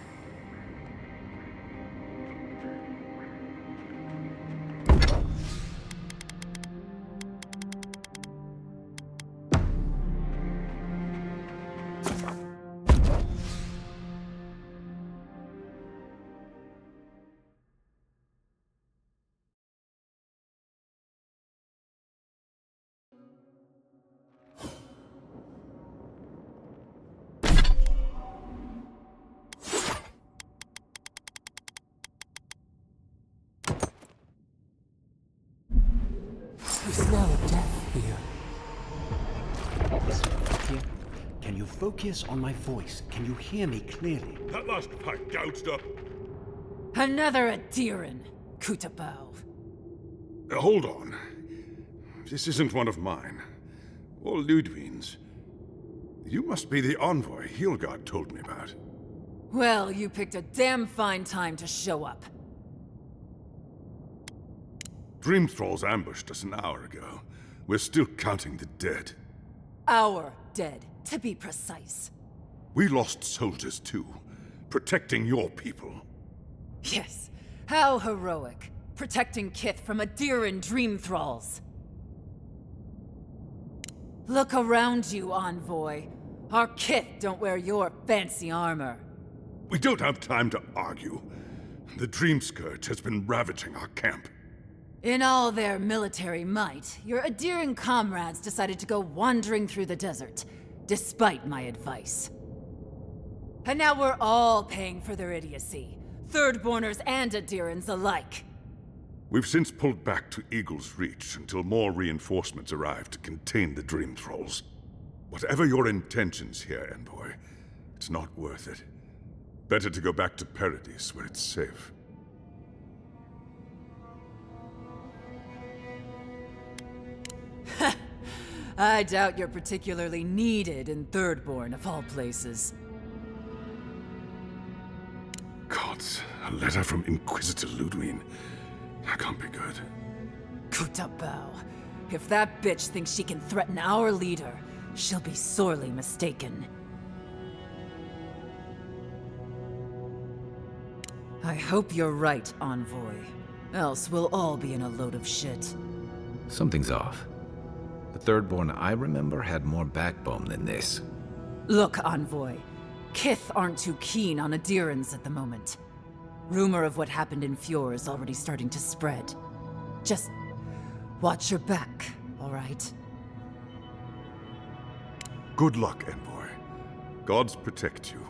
You smell death here. Here. Can you focus on my voice? Can you hear me clearly? That last part gouged up. Another Adiran, Kutabao. Hold on. This isn't one of mine. Or Ludwig's. You must be the envoy Hilgard told me about. Well, you picked a damn fine time to show up. Dream Thralls ambushed us an hour ago. We're still counting the dead. Our dead, to be precise. We lost soldiers too, protecting your people. Yes, how heroic. Protecting Kith from Adiran Dream Thralls. Look around you, Envoy. Our Kith don't wear your fancy armor. We don't have time to argue. The Dream Scourge has been ravaging our camp. In all their military might, your Adiran comrades decided to go wandering through the desert, despite my advice. And now we're all paying for their idiocy, Thirdborners and Adirans alike. We've since pulled back to Eagle's Reach until more reinforcements arrive to contain the Dream Thralls. Whatever your intentions here, Envoy, It's not worth it. Better to go back to Paradise, where it's safe. I doubt you're particularly needed in Thirdborn, of all places. Gods, a letter from Inquisitor Ludwig. That can't be good. Kutabao. If that bitch thinks she can threaten our leader, she'll be sorely mistaken. I hope you're right, Envoy. Else we'll all be in a load of shit. Something's off. The Thirdborn I remember had more backbone than this. Look, Envoy. Kith aren't too keen on adherents at the moment. Rumor of what happened in Fjord is already starting to spread. Just watch your back, all right? Good luck, Envoy. Gods protect you.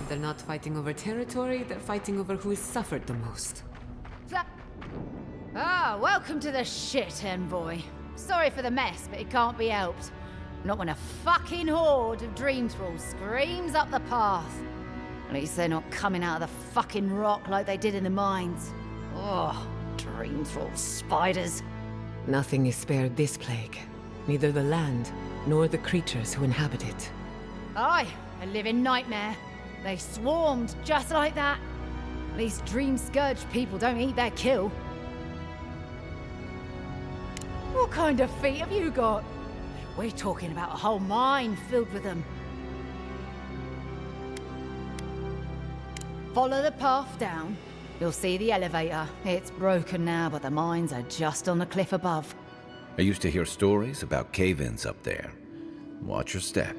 They're not fighting over territory, they're fighting over who's suffered the most. Welcome to the shit, Envoy. Sorry for the mess, but it can't be helped. Not when a fucking horde of dream thralls screams up the path. At least they're not coming out of the fucking rock like they did in the mines. Oh, dream thrall spiders. Nothing is spared this plague. Neither the land, nor the creatures who inhabit it. Aye, a living nightmare. They swarmed just like that. At least dream scourge people don't eat their kill. What kind of feet have you got? We're talking about a whole mine filled with them. Follow the path down. You'll see the elevator. It's broken now, but the mines are just on the cliff above. I used to hear stories about cave-ins up there. Watch your step.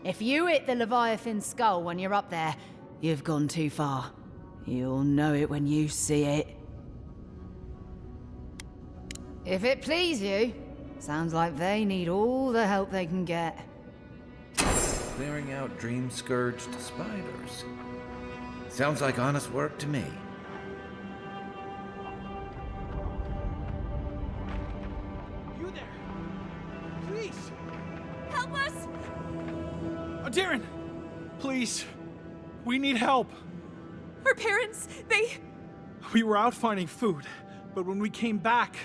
If you hit the Leviathan skull when you're up there, you've gone too far. You'll know it when you see it. If it please you, sounds like they need all the help they can get. Clearing out dream-scourged spiders. Sounds like honest work to me. You there? Please! Help us! Darren! Please! We need help! Our parents, We were out finding food, but when we came back,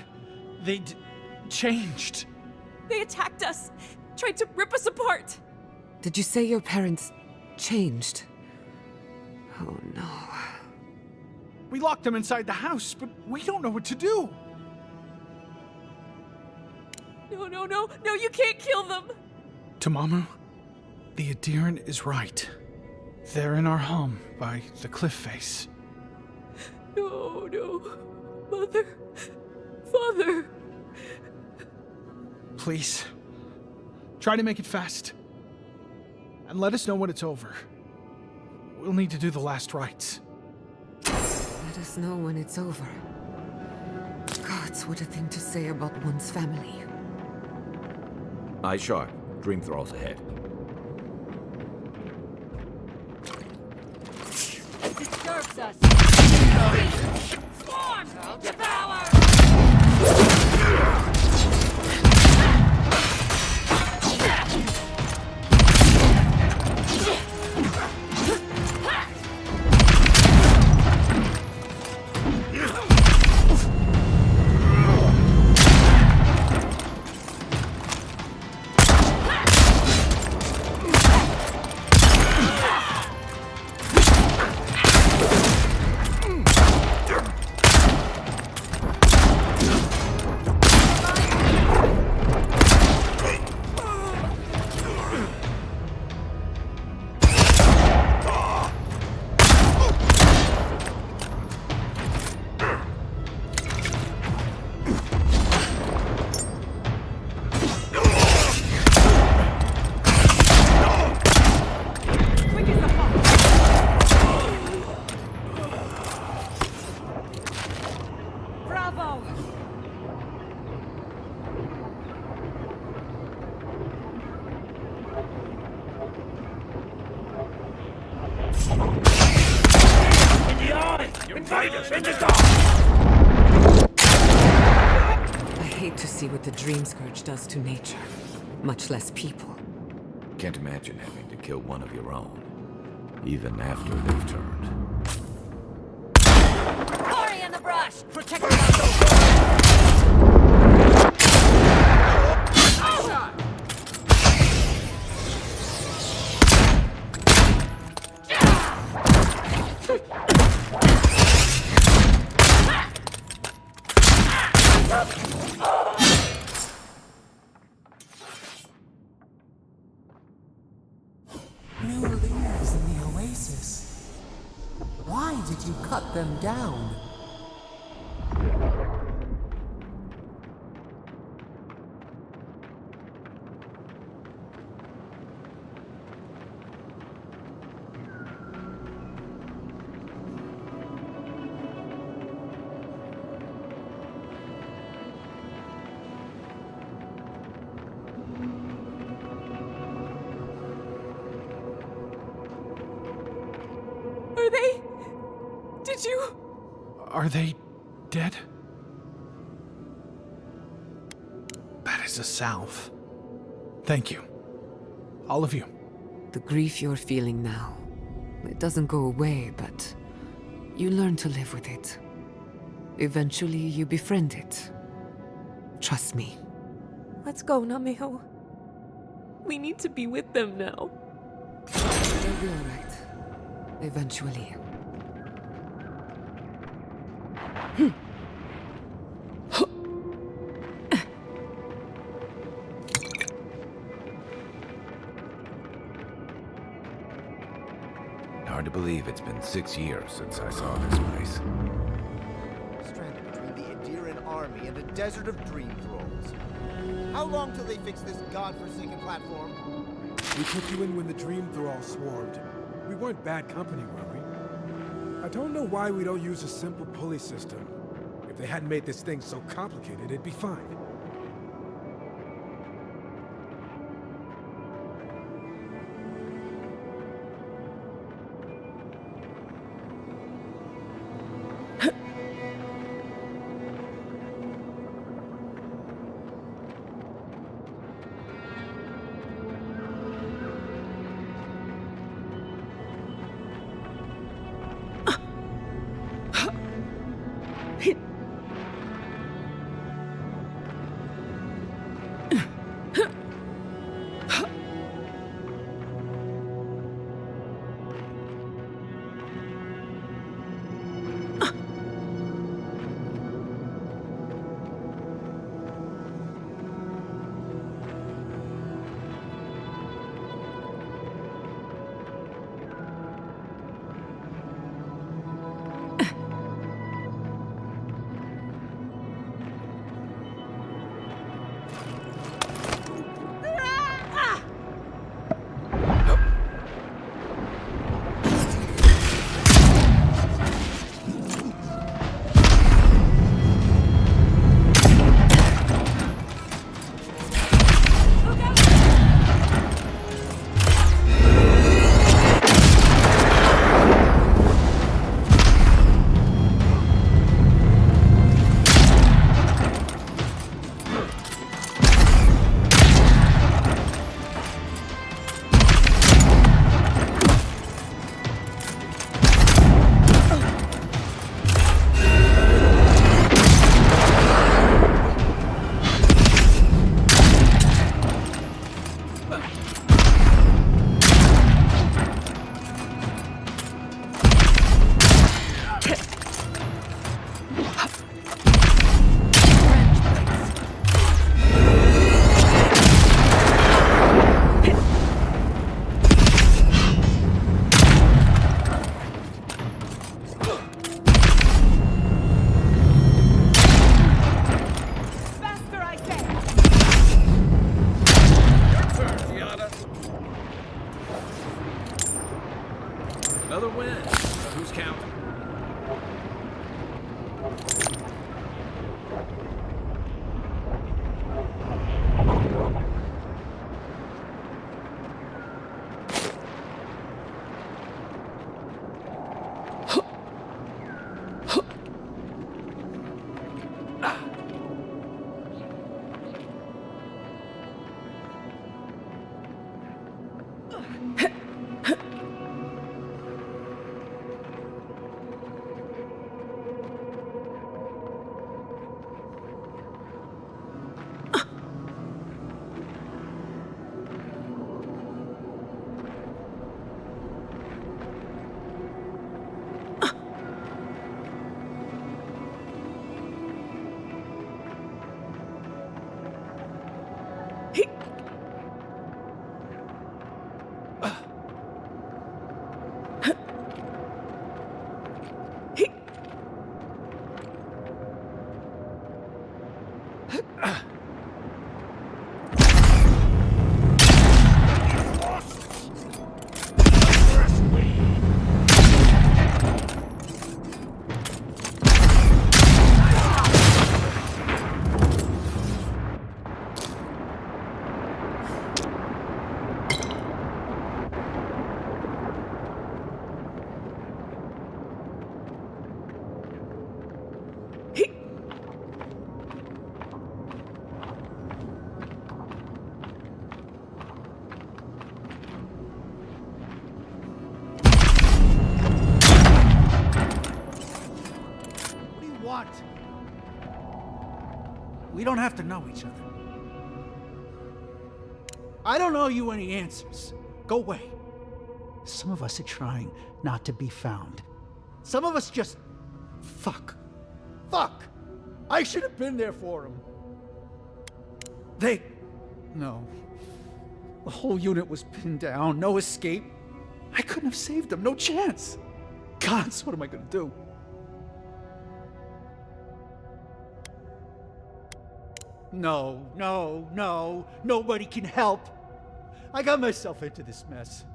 they changed. They attacked us, tried to rip us apart. Did you say your parents changed? Oh no. We locked them inside the house, but we don't know what to do. No, you can't kill them. Tamamu, the adherent is right. They're in our home by the cliff face. No. Mother. Father. Please, try to make it fast. And let us know when it's over. We'll need to do the last rites. Let us know when it's over. Gods, what a thing to say about one's family. Eye sharp. Dream thralls ahead. Disturbs us. Swarm! Devour! I hate to see what the Dream Scourge does to nature, much less people. Can't imagine having to kill one of your own, even after they've turned. Cory in the brush! Protect the New leaves in the oasis. Why did you cut them down? Are they? Did you? Are they dead? That is a salve. Thank you. All of you. The grief you're feeling now, it doesn't go away, but you learn to live with it. Eventually, you befriend it. Trust me. Let's go, Namiho. We need to be with them now. You'll be alright. Eventually. Hard to believe it's been 6 years since I saw this place. Stranded between the Adiran army and a desert of dream thralls. How long till they fix this godforsaken platform? We took you in when the dream thralls swarmed. We weren't bad company, were we? I don't know why we don't use a simple pulley system. If they hadn't made this thing so complicated, it'd be fine. want. We don't have to know each other. I don't owe you any answers. Go away. Some of us are trying not to be found. Some of us just... Fuck. Fuck! I should have been there for him. No. The whole unit was pinned down, no escape. I couldn't have saved them, no chance. Gods, what am I gonna do? No. Nobody can help. I got myself into this mess.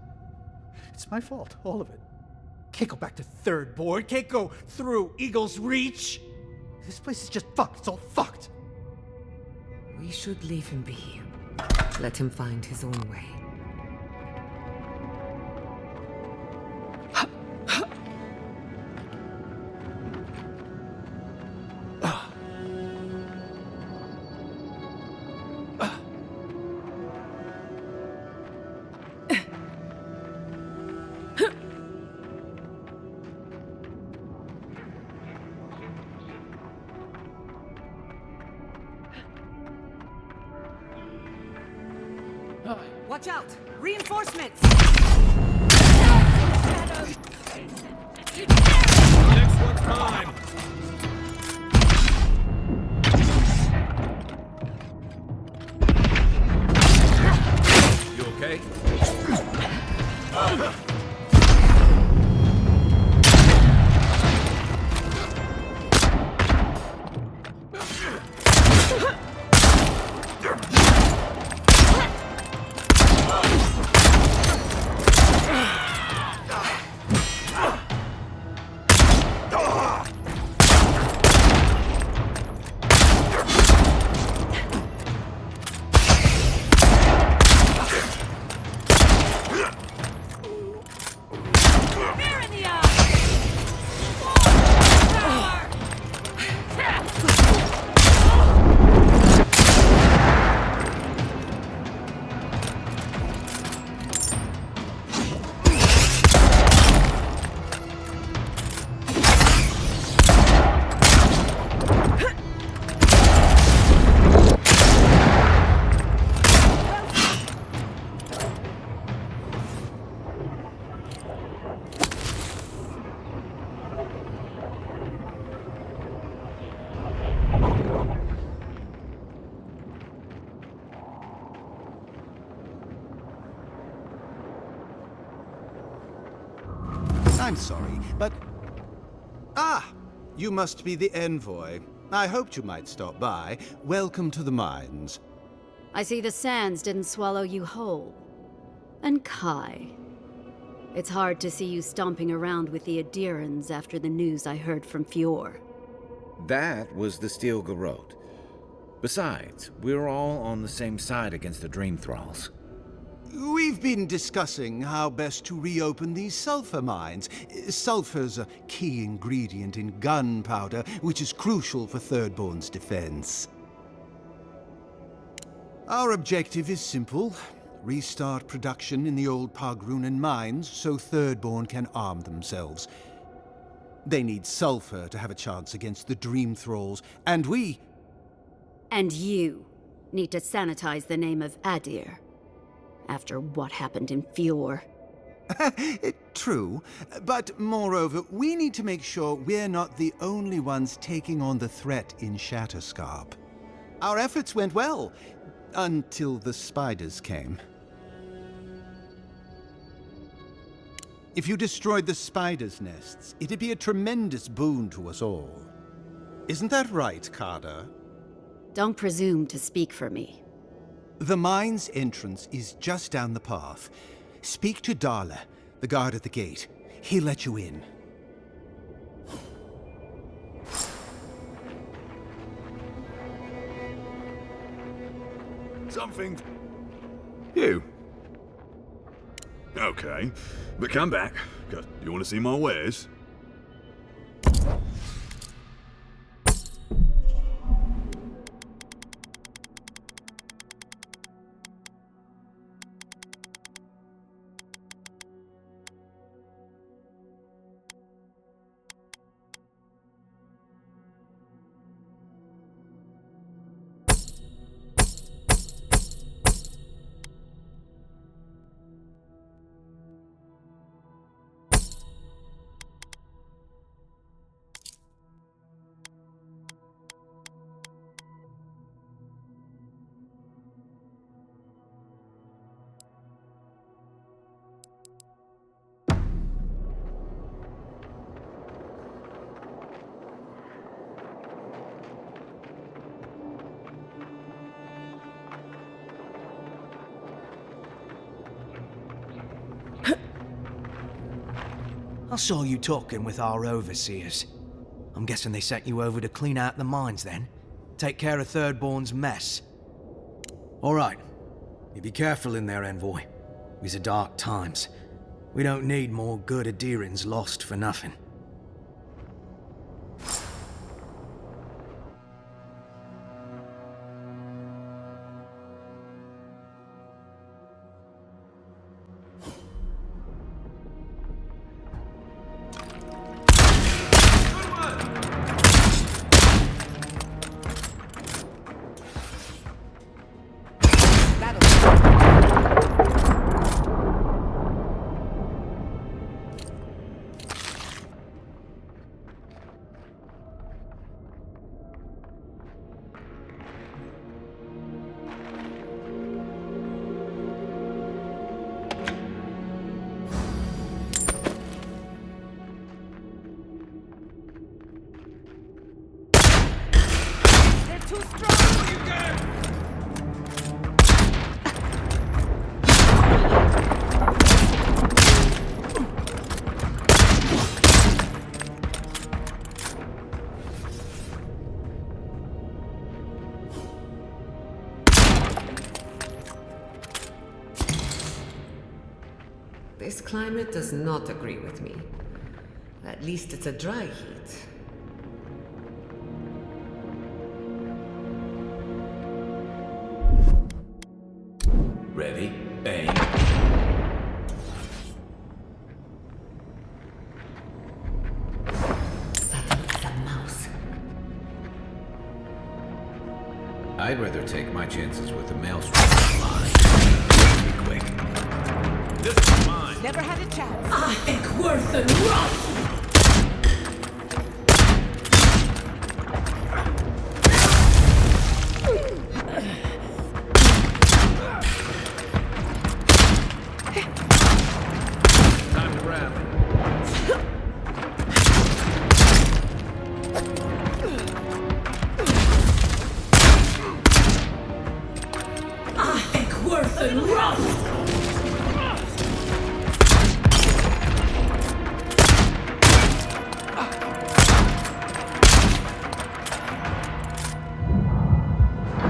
It's my fault, all of it. Can't go back to Third Board, can't go through Eagle's Reach. This place is just fucked, it's all fucked. We should leave him be. Let him find his own way. Watch out! Reinforcements! Next one's mine! You okay? I'm sorry, but... Ah! You must be the envoy. I hoped you might stop by. Welcome to the mines. I see the sands didn't swallow you whole. And Kai. It's hard to see you stomping around with the Adirans after the news I heard from Fior. That was the Steel Garrote. Besides, we're all on the same side against the Dream Thralls. We've been discussing how best to reopen these sulfur mines. Sulfur's a key ingredient in gunpowder, which is crucial for Thirdborn's defense. Our objective is simple. Restart production in the old Pogrunan mines so Thirdborn can arm themselves. They need sulfur to have a chance against the Dream Thralls, and we... And you need to sanitize the name of Adir. After what happened in Fior. True, but moreover, we need to make sure we're not the only ones taking on the threat in Shatterscarp. Our efforts went well, until the spiders came. If you destroyed the spiders' nests, it'd be a tremendous boon to us all. Isn't that right, Kada? Don't presume to speak for me. The mine's entrance is just down the path. Speak to Darla, the guard at the gate. He'll let you in. Something... You. Okay, but come back, because you want to see my wares? I saw you talking with our overseers. I'm guessing they sent you over to clean out the mines then? Take care of Thirdborn's mess. All right. You be careful in there, Envoy. These are dark times. We don't need more good Adirans lost for nothing. This climate does not agree with me. At least it's a dry heat. Ready? Aim. Subtle as a mouse. I'd rather take my chances with a maelstrom than mine. Be quick. This is mine. Never had a chance. I think worth and rough. Time to rally. I think worth and rough.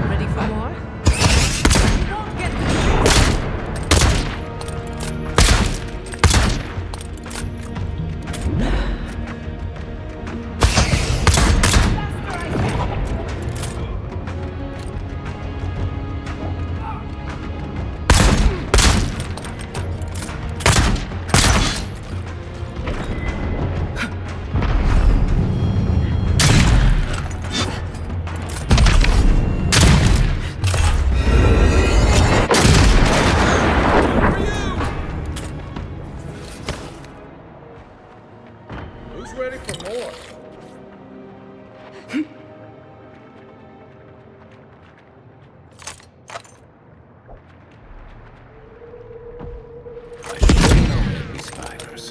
Ready for more? Who's ready for more? These spiders.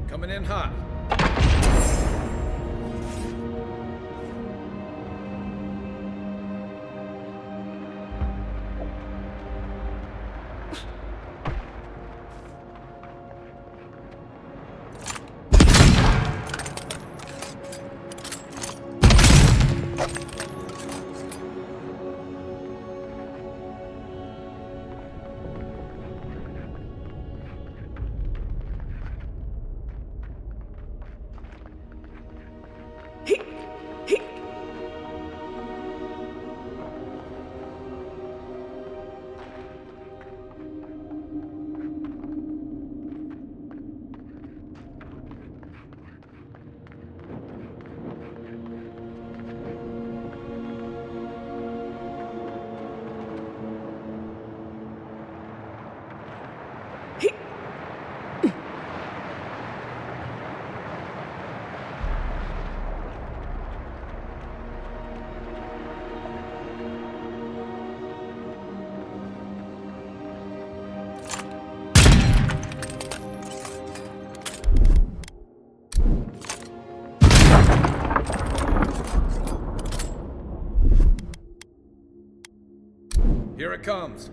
Coming in hot. it comes.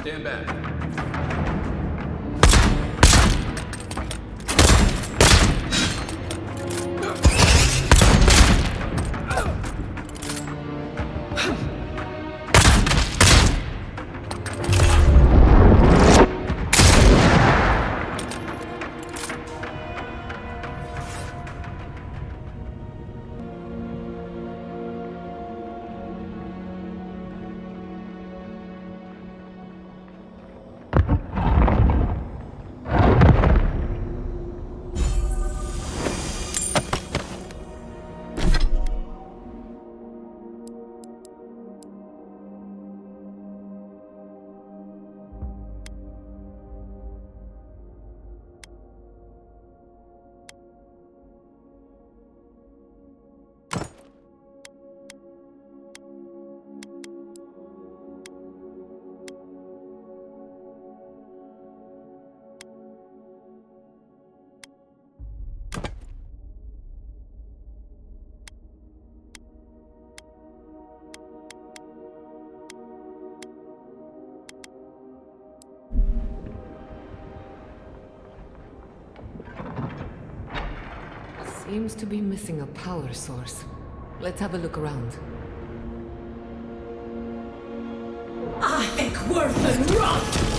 Stand back. Seems to be missing a power source. Let's have a look around. I think worth and rot!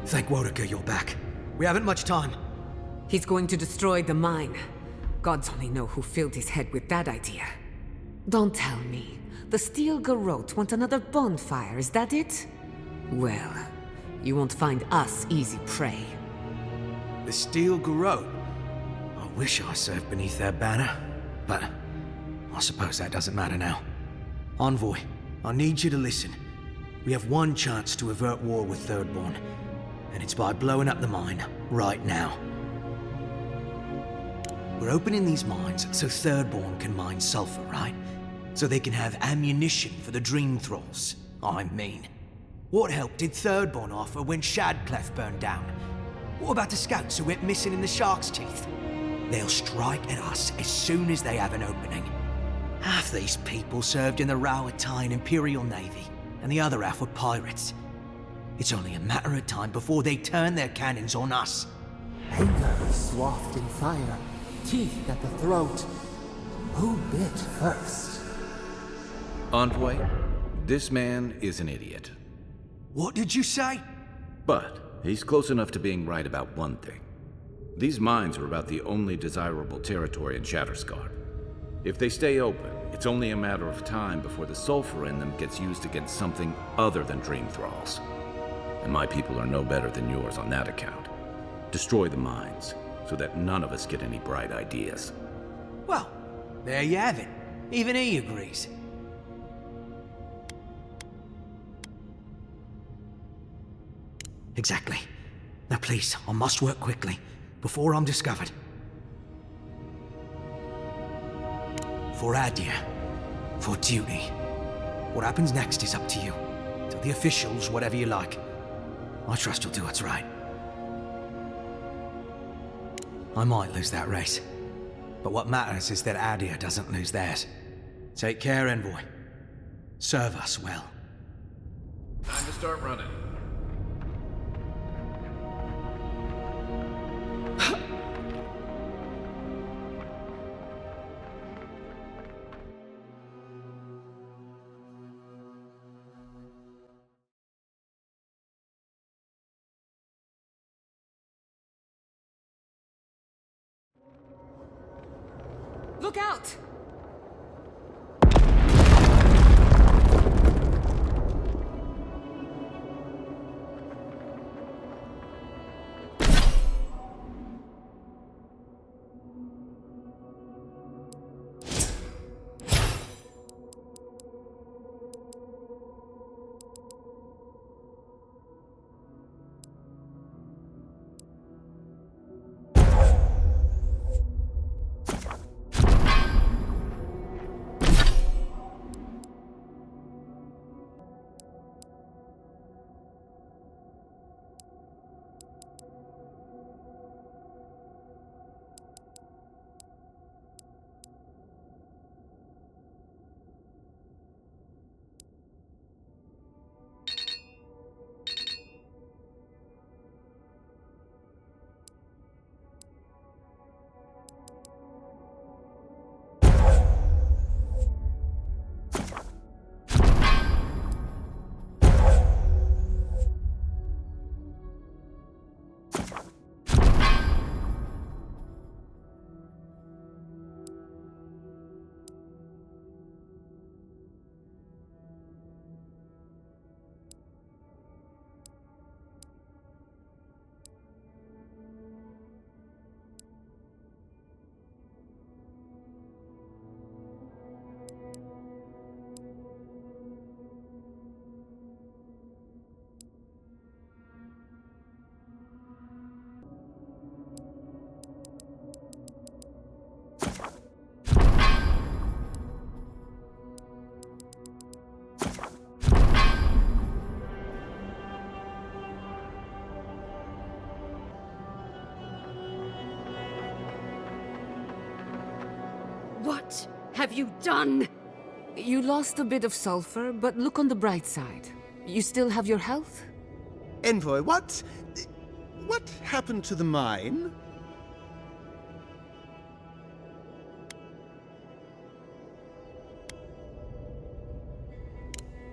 Thank Wodaker you're back. We haven't much time. He's going to destroy the mine. Gods only know who filled his head with that idea. Don't tell me. The Steel Garrote want another bonfire, is that it? Well, you won't find us easy prey. The Steel Garrote? I wish I served beneath their banner, but I suppose that doesn't matter now. Envoy, I need you to listen. We have one chance to avert war with Thirdborn, and it's by blowing up the mine right now. We're opening these mines so Thirdborn can mine sulfur, right? So they can have ammunition for the Dream Thralls, I mean. What help did Thirdborn offer when Shadclef burned down? What about the scouts who went missing in the Shark's Teeth? They'll strike at us as soon as they have an opening. Half these people served in the Rowatine Imperial Navy, and the other half were pirates. It's only a matter of time before they turn their cannons on us. Anger swathed in fire, teeth at the throat. Who bit first? Envoy, this man is an idiot. What did you say? But he's close enough to being right about one thing. These mines are about the only desirable territory in Shatterscarp. If they stay open, it's only a matter of time before the sulfur in them gets used against something other than Dream Thralls. And my people are no better than yours on that account. Destroy the mines, so that none of us get any bright ideas. Well, there you have it. Even he agrees. Exactly. Now please, I must work quickly, before I'm discovered. For Adia. For duty. What happens next is up to you. Tell the officials whatever you like. I trust you'll do what's right. I might lose that race. But what matters is that Adia doesn't lose theirs. Take care, Envoy. Serve us well. Time to start running. Look out! What have you done? You lost a bit of sulfur, but look on the bright side. You still have your health? Envoy, what happened to the mine?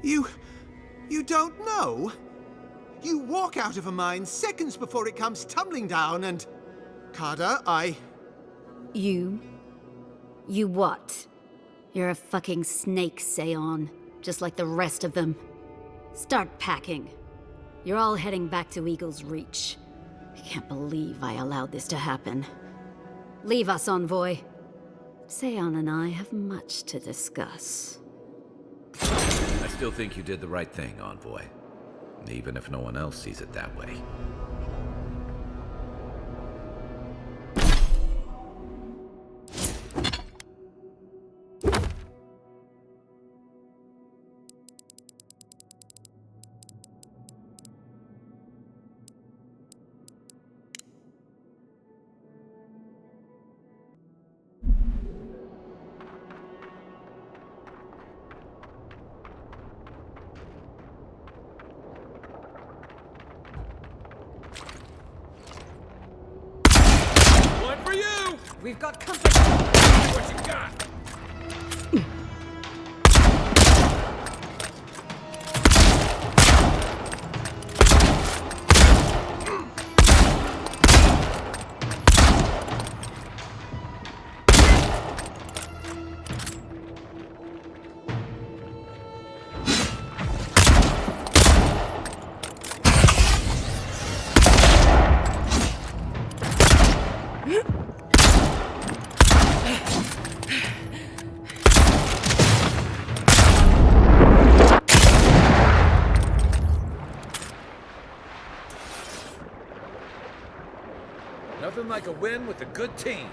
You don't know? You walk out of a mine seconds before it comes tumbling down and... Kada, You what? You're a fucking snake, Seon. Just like the rest of them. Start packing. You're all heading back to Eagle's Reach. I can't believe I allowed this to happen. Leave us, Envoy. Seon and I have much to discuss. I still think you did the right thing, Envoy. Even if no one else sees it that way. We've got company! What you got? Nothing like a win with a good team.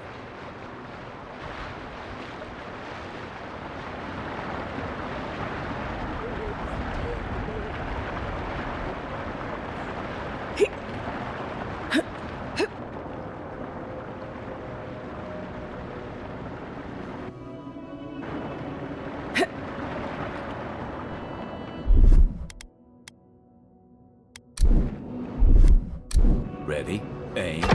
Ready, aim.